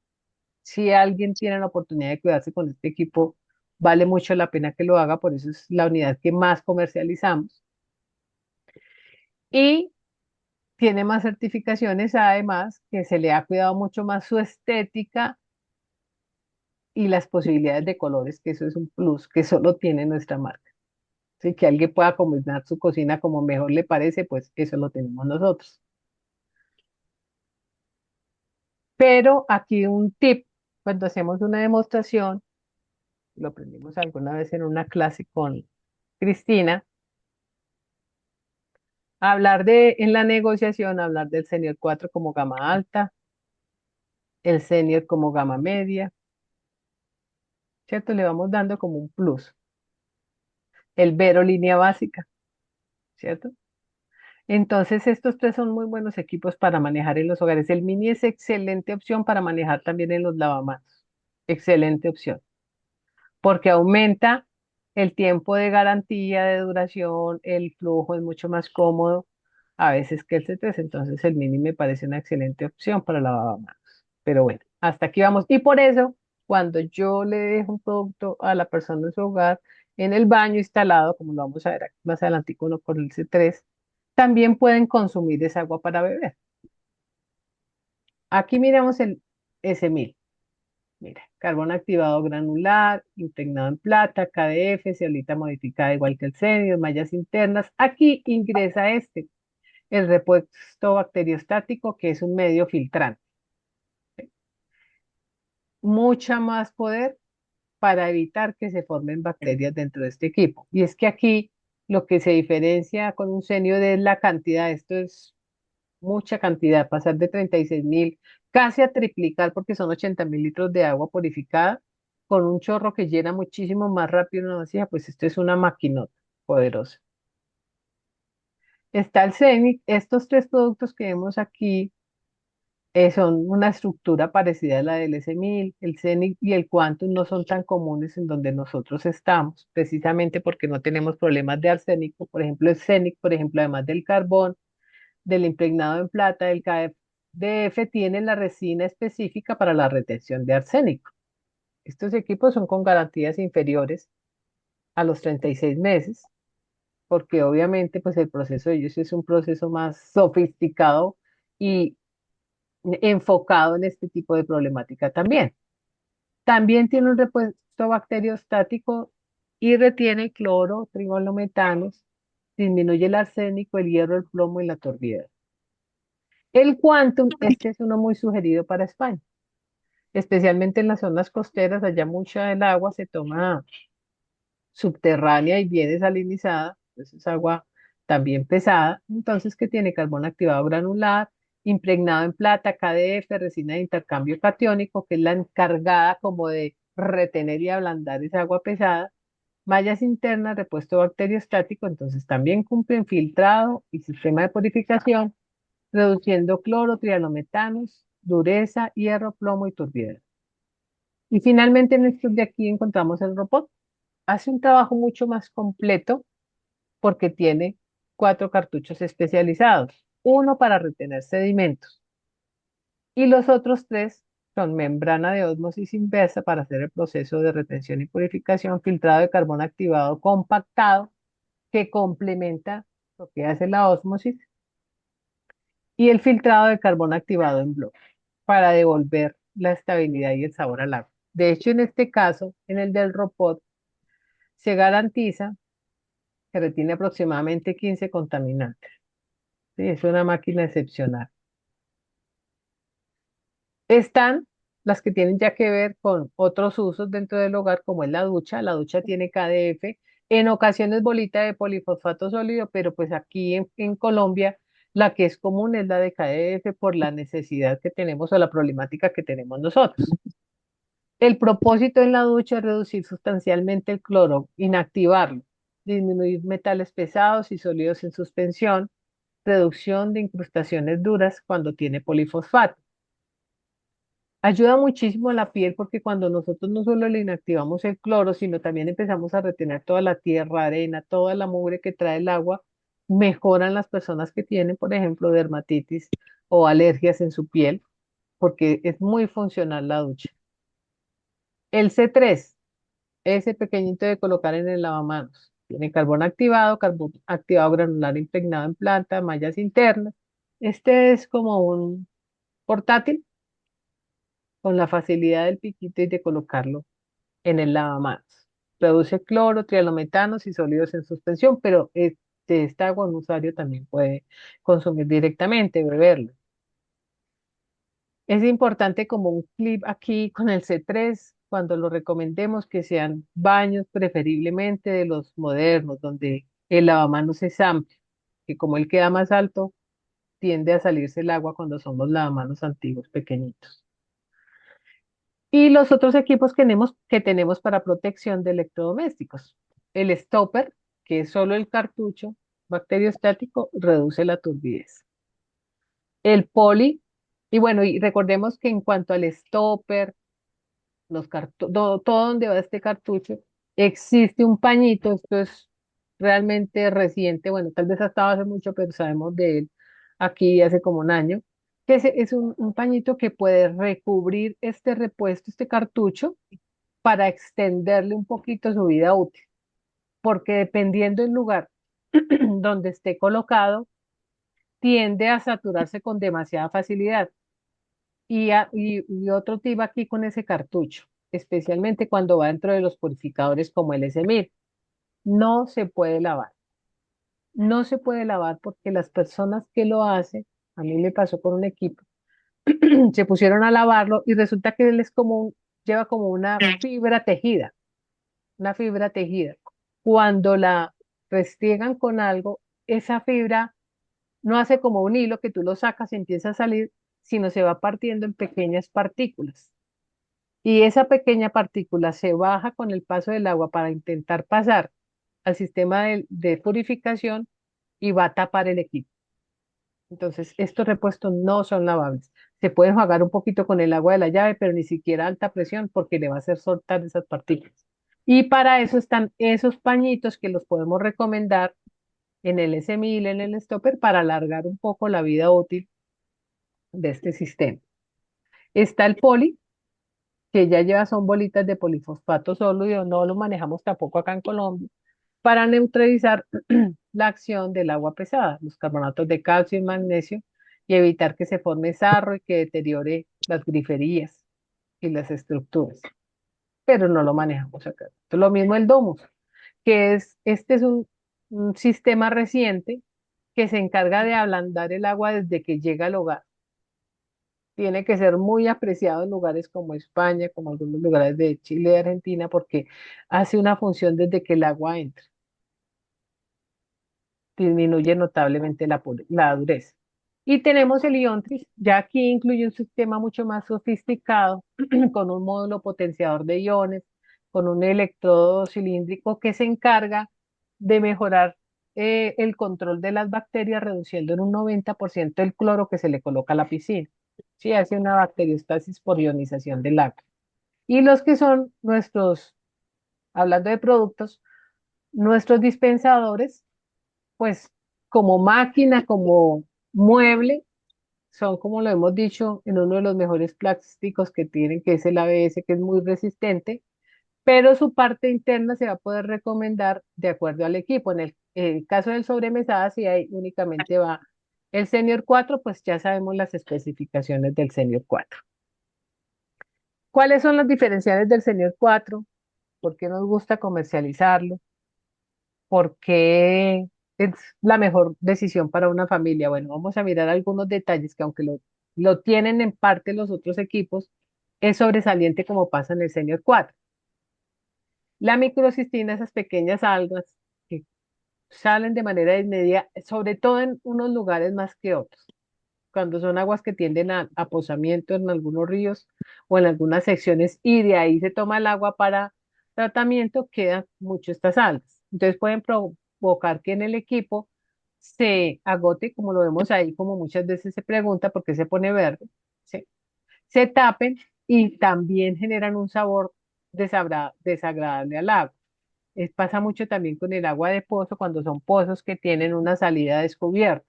Si alguien tiene la oportunidad de cuidarse con este equipo, vale mucho la pena que lo haga, por eso es la unidad que más comercializamos. Y tiene más certificaciones, además, que se le ha cuidado mucho más su estética y las posibilidades de colores, que eso es un plus que solo tiene nuestra marca. Así que alguien pueda combinar su cocina como mejor le parece, pues eso lo tenemos nosotros. Pero aquí un tip, cuando hacemos una demostración, lo aprendimos alguna vez en una clase con Cristina, en la negociación, hablar del senior 4 como gama alta, el senior como gama media, ¿cierto? Le vamos dando como un plus. El Vero línea básica, ¿cierto? Entonces, estos tres son muy buenos equipos para manejar en los hogares. El Mini es excelente opción para manejar también en los lavamanos. Excelente opción. Porque aumenta el tiempo de garantía, de duración, el flujo es mucho más cómodo a veces que el C3, entonces el Mini me parece una excelente opción para lavamanos. Pero bueno, hasta aquí vamos. Y por eso, cuando yo le dejo un producto a la persona en su hogar, en el baño instalado, como lo vamos a ver aquí más adelante con el C3, también pueden consumir esa agua para beber. Aquí miramos el S1000. Mira, carbón activado granular, impregnado en plata, KDF, zeolita modificada igual que el senio, mallas internas. Aquí ingresa el repuesto bacteriostático, que es un medio filtrante. Mucha más poder para evitar que se formen bacterias dentro de este equipo. Y es que aquí lo que se diferencia con un senio es la cantidad. Esto es mucha cantidad, pasar de 36.000, casi a triplicar porque son 80.000 litros de agua purificada con un chorro que llena muchísimo más rápido una vasija, pues esto es una maquinota poderosa. Está el CENIC, estos tres productos que vemos aquí son una estructura parecida a la del S1000, el CENIC y el Quantum no son tan comunes en donde nosotros estamos, precisamente porque no tenemos problemas de arsénico, por ejemplo el CENIC, por ejemplo, además del carbón, del impregnado en plata, el KDF tiene la resina específica para la retención de arsénico. Estos equipos son con garantías inferiores a los 36 meses, porque obviamente pues el proceso de ellos es un proceso más sofisticado y enfocado en este tipo de problemática también. También tiene un repuesto bacteriostático y retiene cloro, trigolometanos, disminuye el arsénico, el hierro, el plomo y la turbiedad. El Quantum, este es uno muy sugerido para España, especialmente en las zonas costeras, allá mucha del agua se toma subterránea y bien desalinizada, pues es agua también pesada, entonces que tiene carbón activado granular, impregnado en plata, KDF, resina de intercambio catiónico, que es la encargada como de retener y ablandar esa agua pesada, mallas internas, repuesto bacteriostático, entonces también cumplen filtrado y sistema de purificación, reduciendo cloro, trialometanos, dureza, hierro, plomo y turbidez. Y finalmente en estos de aquí encontramos el robot. Hace un trabajo mucho más completo porque tiene 4 cartuchos especializados, uno para retener sedimentos y los otros 3 son membrana de ósmosis inversa para hacer el proceso de retención y purificación, filtrado de carbón activado compactado que complementa lo que hace la ósmosis y el filtrado de carbón activado en bloque para devolver la estabilidad y el sabor al agua. De hecho, en este caso, en el del robot, se garantiza que retiene aproximadamente 15 contaminantes. Sí, es una máquina excepcional. Están las que tienen ya que ver con otros usos dentro del hogar, como es la ducha. La ducha tiene KDF, en ocasiones bolita de polifosfato sólido, pero pues aquí en Colombia la que es común es la de KDF por la necesidad que tenemos o la problemática que tenemos nosotros. El propósito en la ducha es reducir sustancialmente el cloro, inactivarlo, disminuir metales pesados y sólidos en suspensión, reducción de incrustaciones duras cuando tiene polifosfato. Ayuda muchísimo a la piel porque cuando nosotros no solo le inactivamos el cloro, sino también empezamos a retener toda la tierra, arena, toda la mugre que trae el agua, mejoran las personas que tienen, por ejemplo, dermatitis o alergias en su piel, porque es muy funcional la ducha. El C3, ese pequeñito de colocar en el lavamanos, tiene carbón activado granular impregnado en planta, mallas internas. Este es como un portátil con la facilidad del piquito y de colocarlo en el lavamanos. Reduce cloro, trialometanos y sólidos en suspensión, pero esta agua un usuario también puede consumir directamente, beberlo. Es importante como un clip aquí con el C3, cuando lo recomendemos que sean baños preferiblemente de los modernos, donde el lavamanos es amplio, que como él queda más alto, tiende a salirse el agua cuando son los lavamanos antiguos pequeñitos. Y los otros equipos que tenemos para protección de electrodomésticos. El stopper, que es solo el cartucho bacteriostático, reduce la turbidez. El poli, y bueno, y recordemos que en cuanto al stopper, todo donde va este cartucho, existe un pañito, esto es realmente reciente, bueno, tal vez ha estado hace mucho, pero sabemos de él aquí hace como un año, que es un pañito que puede recubrir este repuesto, este cartucho, para extenderle un poquito su vida útil, porque dependiendo del lugar donde esté colocado, tiende a saturarse con demasiada facilidad. Y otro tip aquí con ese cartucho, especialmente cuando va dentro de los purificadores como el S1000, no se puede lavar. No se puede lavar porque las personas que lo hacen, a mí me pasó con un equipo, se pusieron a lavarlo y resulta que él lleva como una fibra tejida. Cuando la restriegan con algo, esa fibra no hace como un hilo que tú lo sacas y empieza a salir, sino se va partiendo en pequeñas partículas. Y esa pequeña partícula se baja con el paso del agua para intentar pasar al sistema de purificación y va a tapar el equipo. Entonces, estos repuestos no son lavables. Se pueden jugar un poquito con el agua de la llave, pero ni siquiera a alta presión porque le va a hacer soltar esas partículas. Y para eso están esos pañitos que los podemos recomendar en el S1000, en el stopper, para alargar un poco la vida útil de este sistema. Está el poli, que ya lleva son bolitas de polifosfato sólido, no lo manejamos tampoco acá en Colombia, para neutralizar la acción del agua pesada, los carbonatos de calcio y magnesio, y evitar que se forme sarro y que deteriore las griferías y las estructuras. Pero no lo manejamos acá. Lo mismo el Domus, este es un sistema reciente que se encarga de ablandar el agua desde que llega al hogar. Tiene que ser muy apreciado en lugares como España, como algunos lugares de Chile y Argentina, porque hace una función desde que el agua entra. Disminuye notablemente la dureza. Y tenemos el Iontris, ya aquí incluye un sistema mucho más sofisticado, con un módulo potenciador de iones, con un electrodo cilíndrico que se encarga de mejorar el control de las bacterias, reduciendo en un 90% el cloro que se le coloca a la piscina. Sí, hace una bacteriostasis por ionización del agua. Y los que son nuestros, hablando de productos, nuestros dispensadores, pues como máquina, como mueble, son, como lo hemos dicho, en uno de los mejores plásticos que tienen, que es el ABS, que es muy resistente, pero su parte interna se va a poder recomendar de acuerdo al equipo. En el caso del sobremesada, si ahí únicamente va el Senior 4, pues ya sabemos las especificaciones del Senior 4. ¿Cuáles son las diferenciales del Senior 4? ¿Por qué nos gusta comercializarlo? ¿Por qué es la mejor decisión para una familia? Bueno, vamos a mirar algunos detalles que aunque lo tienen en parte los otros equipos, es sobresaliente como pasa en el Senior 4. La microcistina, esas pequeñas algas que salen de manera inmediata, sobre todo en unos lugares más que otros, cuando son aguas que tienden a aposamiento en algunos ríos o en algunas secciones y de ahí se toma el agua para tratamiento, quedan mucho estas algas. Entonces pueden provocar que en el equipo se agote, como lo vemos ahí, como muchas veces se pregunta por qué se pone verde, ¿sí? Se tapen y también generan un sabor desagradable al agua. Pasa mucho también con el agua de pozo cuando son pozos que tienen una salida descubierta.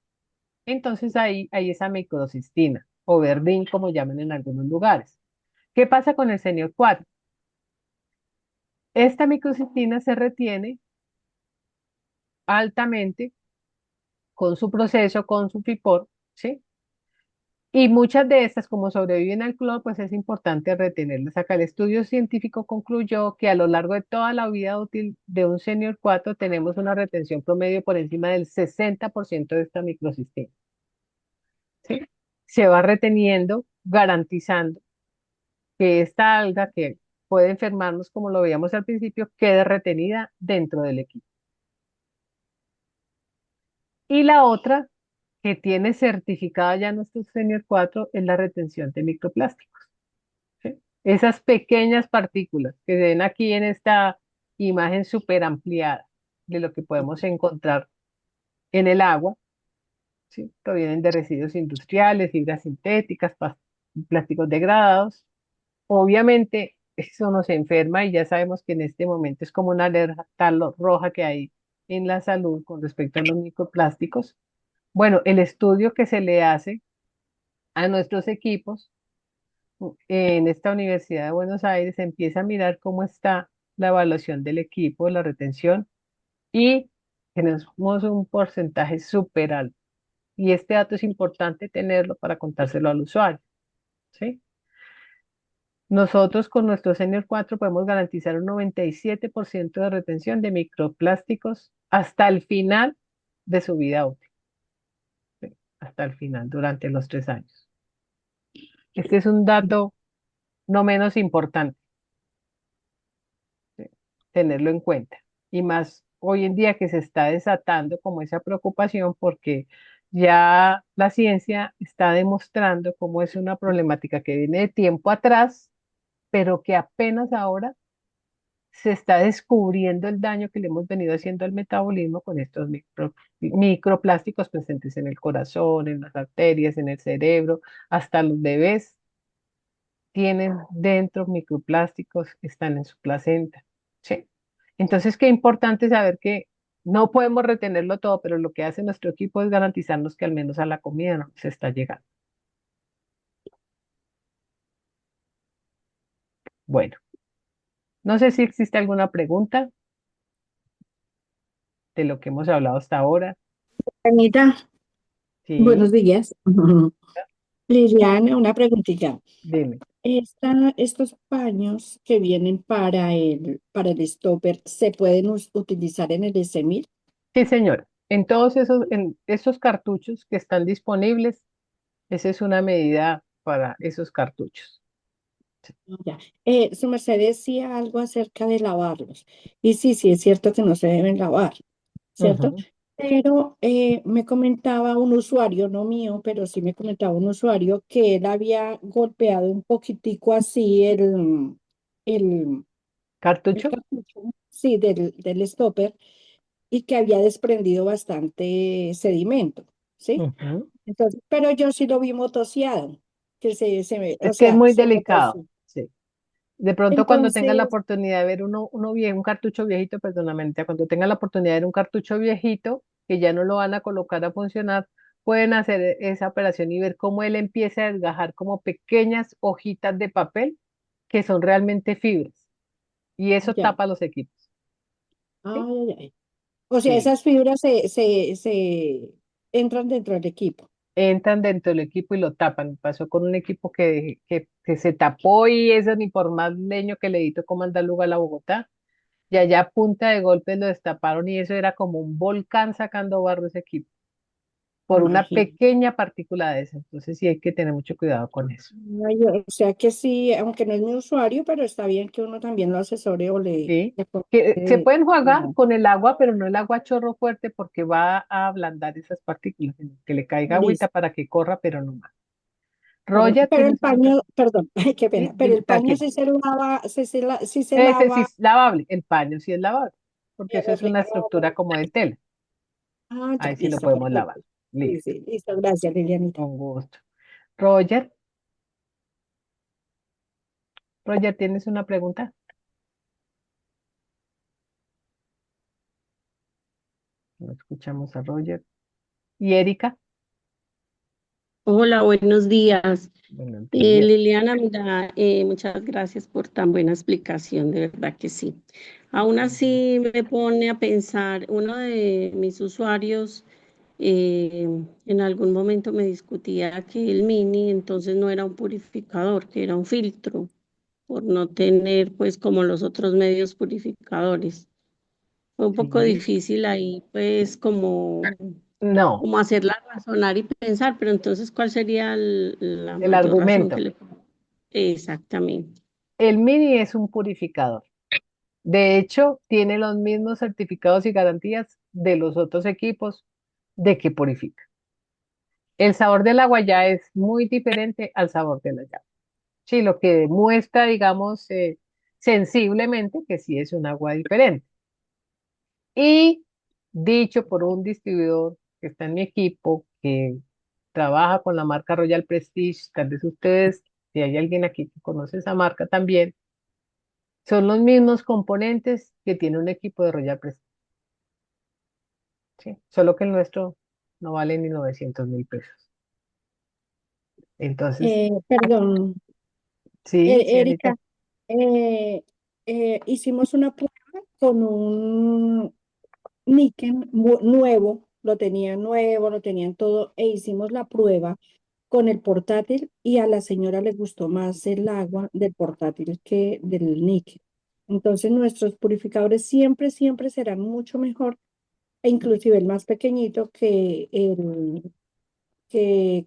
Entonces ahí hay esa microcistina o verdín, como llaman en algunos lugares. ¿Qué pasa con el Senior 4? Esta microcistina se retiene altamente con su proceso, con su FIPOR, ¿sí? Y muchas de estas, como sobreviven al cloro, pues es importante retenerlas. Acá el estudio científico concluyó que a lo largo de toda la vida útil de un Senior 4 tenemos una retención promedio por encima del 60% de esta microcistina, ¿sí? Se va reteniendo, garantizando que esta alga que puede enfermarnos, como lo veíamos al principio, quede retenida dentro del equipo. Y la otra que tiene certificada ya nuestro Senior 4 es la retención de microplásticos, ¿sí? Esas pequeñas partículas que se ven aquí en esta imagen súper ampliada de lo que podemos encontrar en el agua, ¿sí? Provienen de residuos industriales, fibras sintéticas, plásticos degradados. Obviamente, eso nos enferma y ya sabemos que en este momento es como una alerta roja que hay en la salud con respecto a los microplásticos. Bueno, el estudio que se le hace a nuestros equipos en esta Universidad de Buenos Aires empieza a mirar cómo está la evaluación del equipo, la retención, y tenemos un porcentaje súper alto. Y este dato es importante tenerlo para contárselo al usuario, ¿sí? Nosotros con nuestro Senior 4 podemos garantizar un 97% de retención de microplásticos hasta el final de su vida útil, ¿sí? Hasta el final, durante los 3 años. Este es un dato no menos importante, ¿sí? Tenerlo en cuenta. Y más hoy en día que se está desatando como esa preocupación porque ya la ciencia está demostrando cómo es una problemática que viene de tiempo atrás, pero que apenas ahora se está descubriendo el daño que le hemos venido haciendo al metabolismo con estos microplásticos presentes en el corazón, en las arterias, en el cerebro, hasta los bebés tienen dentro microplásticos, están en su placenta. Sí. Entonces, qué importante saber que no podemos retenerlo todo, pero lo que hace nuestro equipo es garantizarnos que al menos a la comida no se está llegando. Bueno, no sé si existe alguna pregunta de lo que hemos hablado hasta ahora. Anita, Sí, buenos días. Liliana, una preguntita. dime. Estos paños que vienen para el stopper, ¿se pueden utilizar en el SMIR? Sí, señora. En esos cartuchos que están disponibles, esa es una medida para esos cartuchos. Ya. Su merced decía algo acerca de lavarlos. Y sí, sí, es cierto que no se deben lavar, ¿cierto? Ujú. Pero me comentaba un usuario, no mío, pero sí me comentaba un usuario que él había golpeado un poquitico así el, el ¿Cartucho? cartucho, sí, del stopper y que había desprendido bastante sedimento, ¿sí? Ujú. Entonces, pero yo sí lo vi motoseado, que o Es que es sea, muy se delicado, motoseó. sí. De pronto cuando tenga la Entonces, oportunidad de ver uno viejo, un cartucho viejito, perdóname, cuando tenga la oportunidad de ver un cartucho viejito, que ya no lo van a colocar a funcionar, pueden hacer esa operación y ver cómo él empieza a desgajar como pequeñas hojitas de papel que son realmente fibras. Y eso ya, tapa los equipos, ¿sí? ay, ay, ay. O sea, Sí. esas fibras se entran dentro del equipo. Entran dentro del equipo y lo tapan. Pasó con un equipo que se tapó y eso ni por más leño que le tocó mandar lugar a la Bogotá. Y allá a punta de golpes lo destaparon y eso era como un volcán sacando barro ese equipo por una Imagínate. pequeña partícula de eso. Entonces sí hay que tener mucho cuidado con eso. Ay, o sea que sí, aunque no es mi usuario, pero está bien que uno también lo asesore o ¿Sí? le Que se comente. pueden jugar con el agua, pero no el agua a chorro fuerte porque va a ablandar esas partículas, sino que le caiga agüita Listo. para que corra, pero no más. Roger, Pero el ¿tienes una pregunta? paño, perdón, ay, qué Sí, pena, pero el paño tranquilo. sí se lava, sí se Ese sí lava. es lavable, el paño sí es lavable, porque eso es una estructura Refrigerado. como de tela. Ya, Ahí sí lo listo, podemos lavar. perfecto. Sí, Listo, sí, listo, gracias, Lilianita. con gusto. Roger, Roger, ¿tienes una pregunta? No escuchamos a Roger. ¿Y Erika? Hola, buenos días. Buenos días. Liliana, mira, muchas gracias por tan buena explicación, de verdad que sí. Aún así me pone a pensar, uno de mis usuarios en algún momento me discutía que el Mini entonces no era un purificador, que era un filtro, por no tener pues como los otros medios purificadores. Fue un poco Sí. difícil ahí pues No, como hacerla razonar y pensar, pero entonces, ¿cuál sería la el mayor razón que argumento. le pongo? Exactamente. El Mini es un purificador. De hecho, tiene los mismos certificados y garantías de los otros equipos de que purifica. El sabor del agua ya es muy diferente al sabor de la llave. Sí, lo que demuestra, digamos, sensiblemente que sí es un agua diferente. Y dicho por un distribuidor que está en mi equipo, que trabaja con la marca Royal Prestige, tal vez ustedes, si hay alguien aquí que conoce esa marca también, son los mismos componentes que tiene un equipo de Royal Prestige, ¿sí? Solo que el nuestro no vale ni 900.000 pesos. Entonces, Perdón, sí, sí, Erika, Erika. hicimos una prueba con un níquel nuevo, lo tenían todo, e hicimos la prueba con el portátil y a la señora le gustó más el agua del portátil que del níquel. Entonces nuestros purificadores siempre, siempre serán mucho mejor, e inclusive el más pequeñito que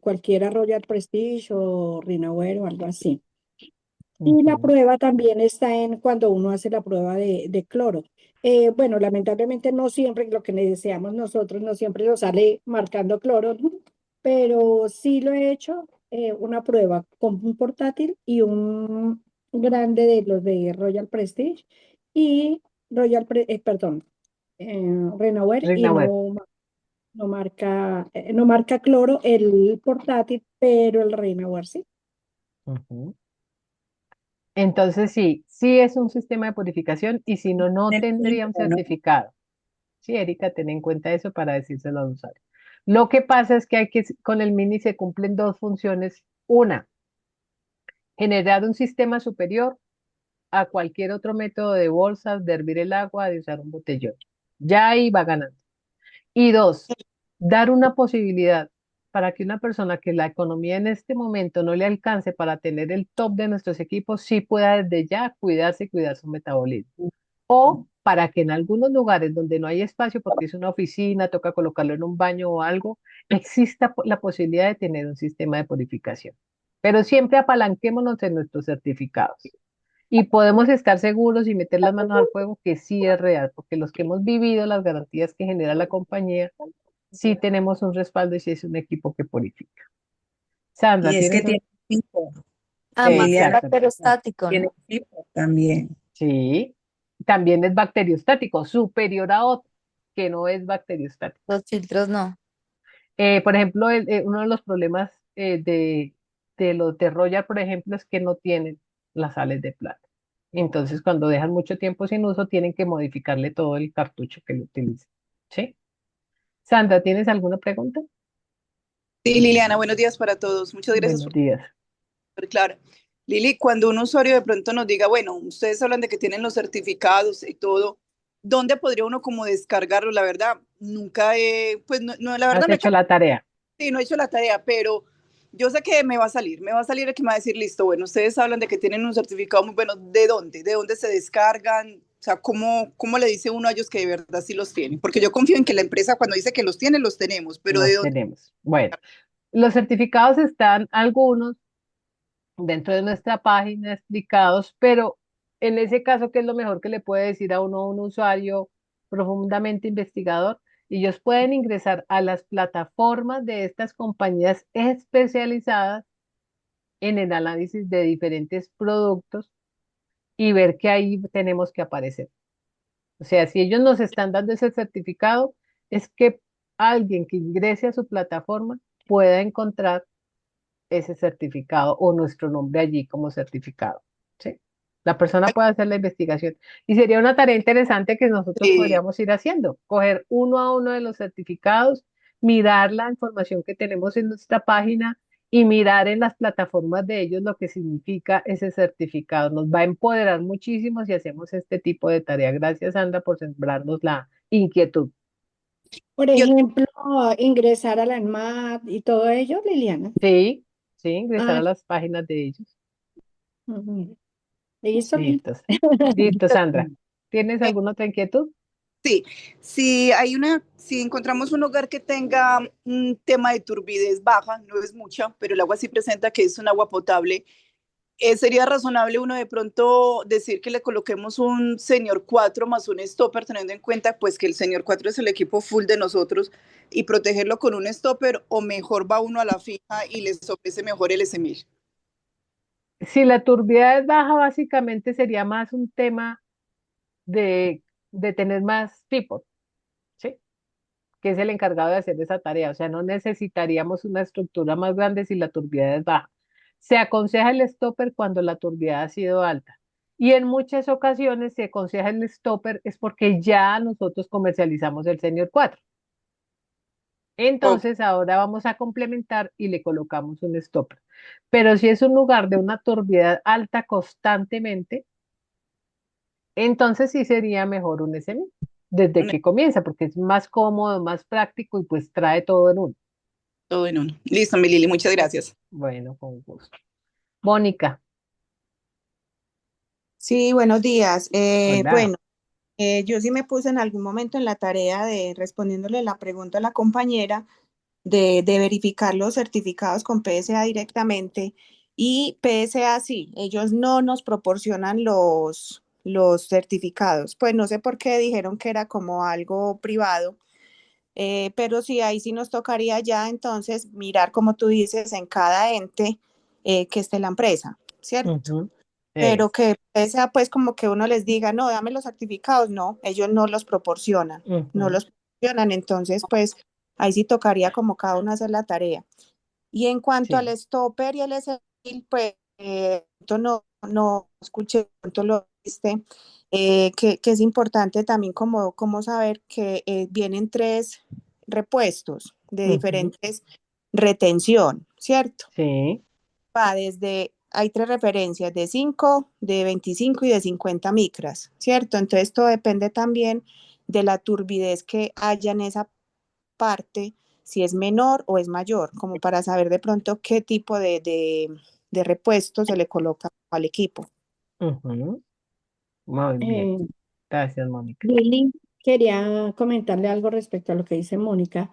cualquiera Royal Prestige o Rinaware o algo así. Y la Ujú. prueba también está en cuando uno hace la prueba de cloro. Bueno, lamentablemente no siempre lo que deseamos nosotros, no siempre nos sale marcando cloro, ¿no? Pero sí lo he hecho, una prueba con un portátil y un grande de los de Royal Prestige y perdón, Renauer y Reina Web. no marca cloro el portátil, pero el Renauer sí. Ujú. Entonces, sí, sí es un sistema de purificación y si no, no De tendría un filtro, ¿no? certificado. Sí, Erika, ten en cuenta eso para decírselo al usuario. Lo que pasa es que con el Mini se cumplen dos funciones. Una, generar un sistema superior a cualquier otro método de bolsas, de hervir el agua, de usar un botellón. Ya ahí va ganando. Y dos, dar una posibilidad para que una persona que la economía en este momento no le alcance para tener el top de nuestros equipos, sí pueda desde ya cuidarse y cuidar su metabolismo. O para que en algunos lugares donde no hay espacio, porque es una oficina, toca colocarlo en un baño o algo, exista la posibilidad de tener un sistema de purificación. pero siempre apalanquémonos en nuestros certificados. Y podemos estar seguros y meter las manos al fuego que sí es real, porque los que hemos vivido las garantías que genera la compañía, sí tenemos un respaldo y sí es un equipo que purifica. Sandra, Y es que ¿tienes tiene tipo, Almacén Liliana, exacto? bacteriostático, tiene ¿no? tipo también. Sí, también es bacteriostático, superior a otro, que no es bacteriostático. Los filtros no. Por ejemplo, uno de los problemas de los de Royal, por ejemplo, es que no tienen las sales de plata. Entonces, cuando dejan mucho tiempo sin uso, tienen que modificarle todo el cartucho que lo utilicen. ¿Sí? Sandra, ¿tienes alguna pregunta? Sí, Liliana, buenos días para todos. Muchas gracias Buenos por días. ser clara. Lili, cuando un usuario de pronto nos diga, bueno, ustedes hablan de que tienen los certificados y todo, ¿dónde podría uno como descargarlo? La verdad, nunca he, pues no, la verdad ¿Has no he, hecho la tarea? sí, no he hecho la tarea, pero yo sé que me va a salir el que me va a decir, listo, bueno, ustedes hablan de que tienen un certificado muy bueno, ¿de dónde? ¿De dónde se descargan? O sea, ¿cómo le dice uno a ellos que de verdad sí los tienen? Porque yo confío en que la empresa cuando dice que los tiene, los tenemos, pero ¿de Los dónde? tenemos. Bueno, los certificados están algunos dentro de nuestra página explicados, pero en ese caso, ¿qué es lo mejor que le puede decir a uno un usuario profundamente investigador? Ellos pueden ingresar a las plataformas de estas compañías especializadas en el análisis de diferentes productos y ver que ahí tenemos que aparecer. O sea, si ellos nos están dando ese certificado, es que alguien que ingrese a su plataforma pueda encontrar ese certificado o nuestro nombre allí como certificado. ¿Sí? La persona puede hacer la investigación. Y sería una tarea interesante que nosotros Sí. podríamos ir haciendo, coger uno a uno de los certificados, mirar la información que tenemos en nuestra página y mirar en las plataformas de ellos lo que significa ese certificado. Nos va a empoderar muchísimo si hacemos este tipo de tarea. Gracias, Sandra, por sembrarnos la inquietud. Por Yo, ejemplo, ingresar a la ENMAD y todo ello, Liliana. Sí, sí, ingresar Ah, a las páginas de ellos. ujú. Listo, Lili. Listo. Listo, Sandra. ¿Tienes alguna otra inquietud? sí, si encontramos un hogar que tenga un tema de turbidez baja, no es mucha, pero el agua sí presenta que es un agua potable, sería razonable uno de pronto decir que le coloquemos un señor 4 más un stopper, teniendo en cuenta pues que el señor 4 es el equipo full de nosotros y protegerlo con un stopper, o mejor va uno a la fija y les ofrece mejor el S1000. Si la turbidez es baja, básicamente sería más un tema de, de tener más people, ¿sí? Que es el encargado de hacer esa tarea. O sea, no necesitaríamos una estructura más grande si la turbidez es baja. Se aconseja el stopper cuando la turbidez ha sido alta. Y en muchas ocasiones se aconseja el stopper es porque ya nosotros comercializamos el Senior 4. Ok, Entonces ahora vamos a complementar y le colocamos un stopper. Pero si es un lugar de una turbidez alta constantemente, entonces sí sería mejor un SMI desde que comienza, porque es más cómodo, más práctico y pues trae todo en uno. todo en uno. Listo, mi Lili, muchas gracias. Bueno, con gusto. Mónica, Sí, buenos días. hola. Bueno, yo sí me puse en algún momento en la tarea de respondiéndole la pregunta a la compañera de verificar los certificados con PSA directamente. Y PSA sí, ellos no nos proporcionan los certificados. Pues no sé por qué dijeron que era como algo privado, pero sí, ahí sí nos tocaría ya entonces mirar, como tú dices, en cada ente que esté la empresa, ¿cierto? Ujú, Pero que sea pues como que uno les diga, no, dame los certificados, no, ellos no los proporcionan, no ujú, los proporcionan, entonces pues ahí sí tocaría como cada uno hacer la tarea. Y en cuanto al sí. stopper y el SL, pues esto no escuché cuánto lo viste, que es importante también como saber que vienen tres repuestos de Ujú, diferentes retención, ¿cierto? sí. Va desde, hay tres referencias, de 5, de 25 y de 50 micras, ¿cierto? Entonces todo depende también de la turbidez que haya en esa parte, si es menor o es mayor, como para saber de pronto qué tipo de repuesto se le coloca al equipo. Ujú, muy bien. Eh, Gracias, Mónica. Lili, quería comentarle algo respecto a lo que dice Mónica.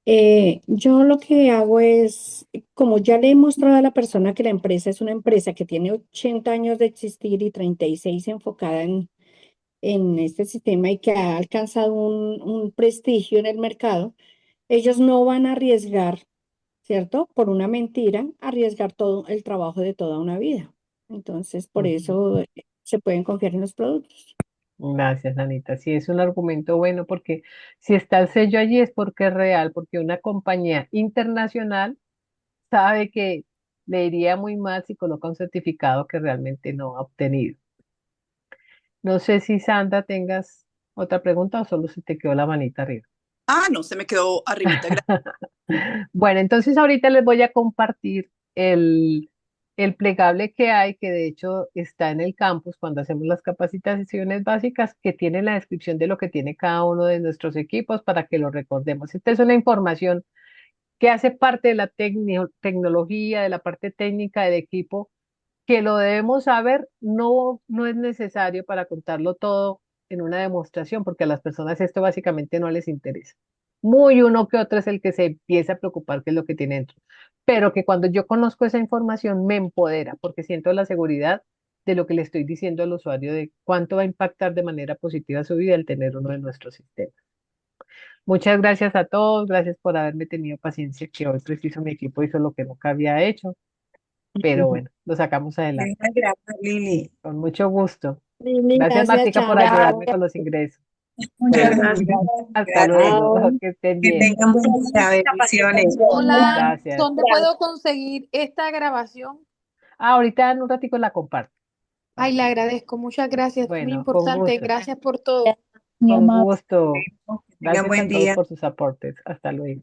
Yo lo que hago es, como ya le he mostrado a la persona que la empresa es una empresa que tiene 80 años de existir y 36 enfocada en este sistema y que ha alcanzado un prestigio en el mercado, ellos no van a arriesgar, ¿cierto? Por una mentira, arriesgar todo el trabajo de toda una vida. Entonces, por Ujú. eso se pueden confiar en los productos. Gracias, Anita. Sí, es un argumento bueno porque si está el sello allí es porque es real, porque una compañía internacional sabe que le iría muy mal si coloca un certificado que realmente no ha obtenido. No sé si Sandra tengas otra pregunta o solo se te quedó la manita arriba. Ah, no, se me quedó arribita. Bueno, entonces ahorita les voy a compartir el plegable que hay, que de hecho está en el campus cuando hacemos las capacitaciones básicas, que tiene la descripción de lo que tiene cada uno de nuestros equipos para que lo recordemos. Esta es una información que hace parte de la tecnología, de la parte técnica del equipo, que lo debemos saber, no es necesario para contarlo todo en una demostración, porque a las personas esto básicamente no les interesa. Muy uno que otro es el que se empieza a preocupar qué es lo que tiene dentro, pero que cuando yo conozco esa información me empodera, porque siento la seguridad de lo que le estoy diciendo al usuario de cuánto va a impactar de manera positiva su vida el tener uno de nuestros sistemas. Muchas gracias a todos, gracias por haberme tenido paciencia, que hoy preciso mi equipo hizo lo que nunca había hecho, pero bueno, lo sacamos adelante. Muchas gracias, Lili. Con mucho gusto. Lili, Gracias, gracias, Martica, por chao. ayudarme con los ingresos. Muchas Bueno, Gracias. hasta gracias. luego. Chao. Que estén Que bien. tengan buen día. Bendiciones. Hola, Gracias. ¿dónde puedo conseguir esta grabación? Ahorita en un ratico la comparto. Ay, le agradezco, muchas gracias, muy Bueno, con importante, gusto. gracias por todo. Mi Con amable. gusto. Que tengan Gracias buen a todos día. por sus aportes. Hasta luego.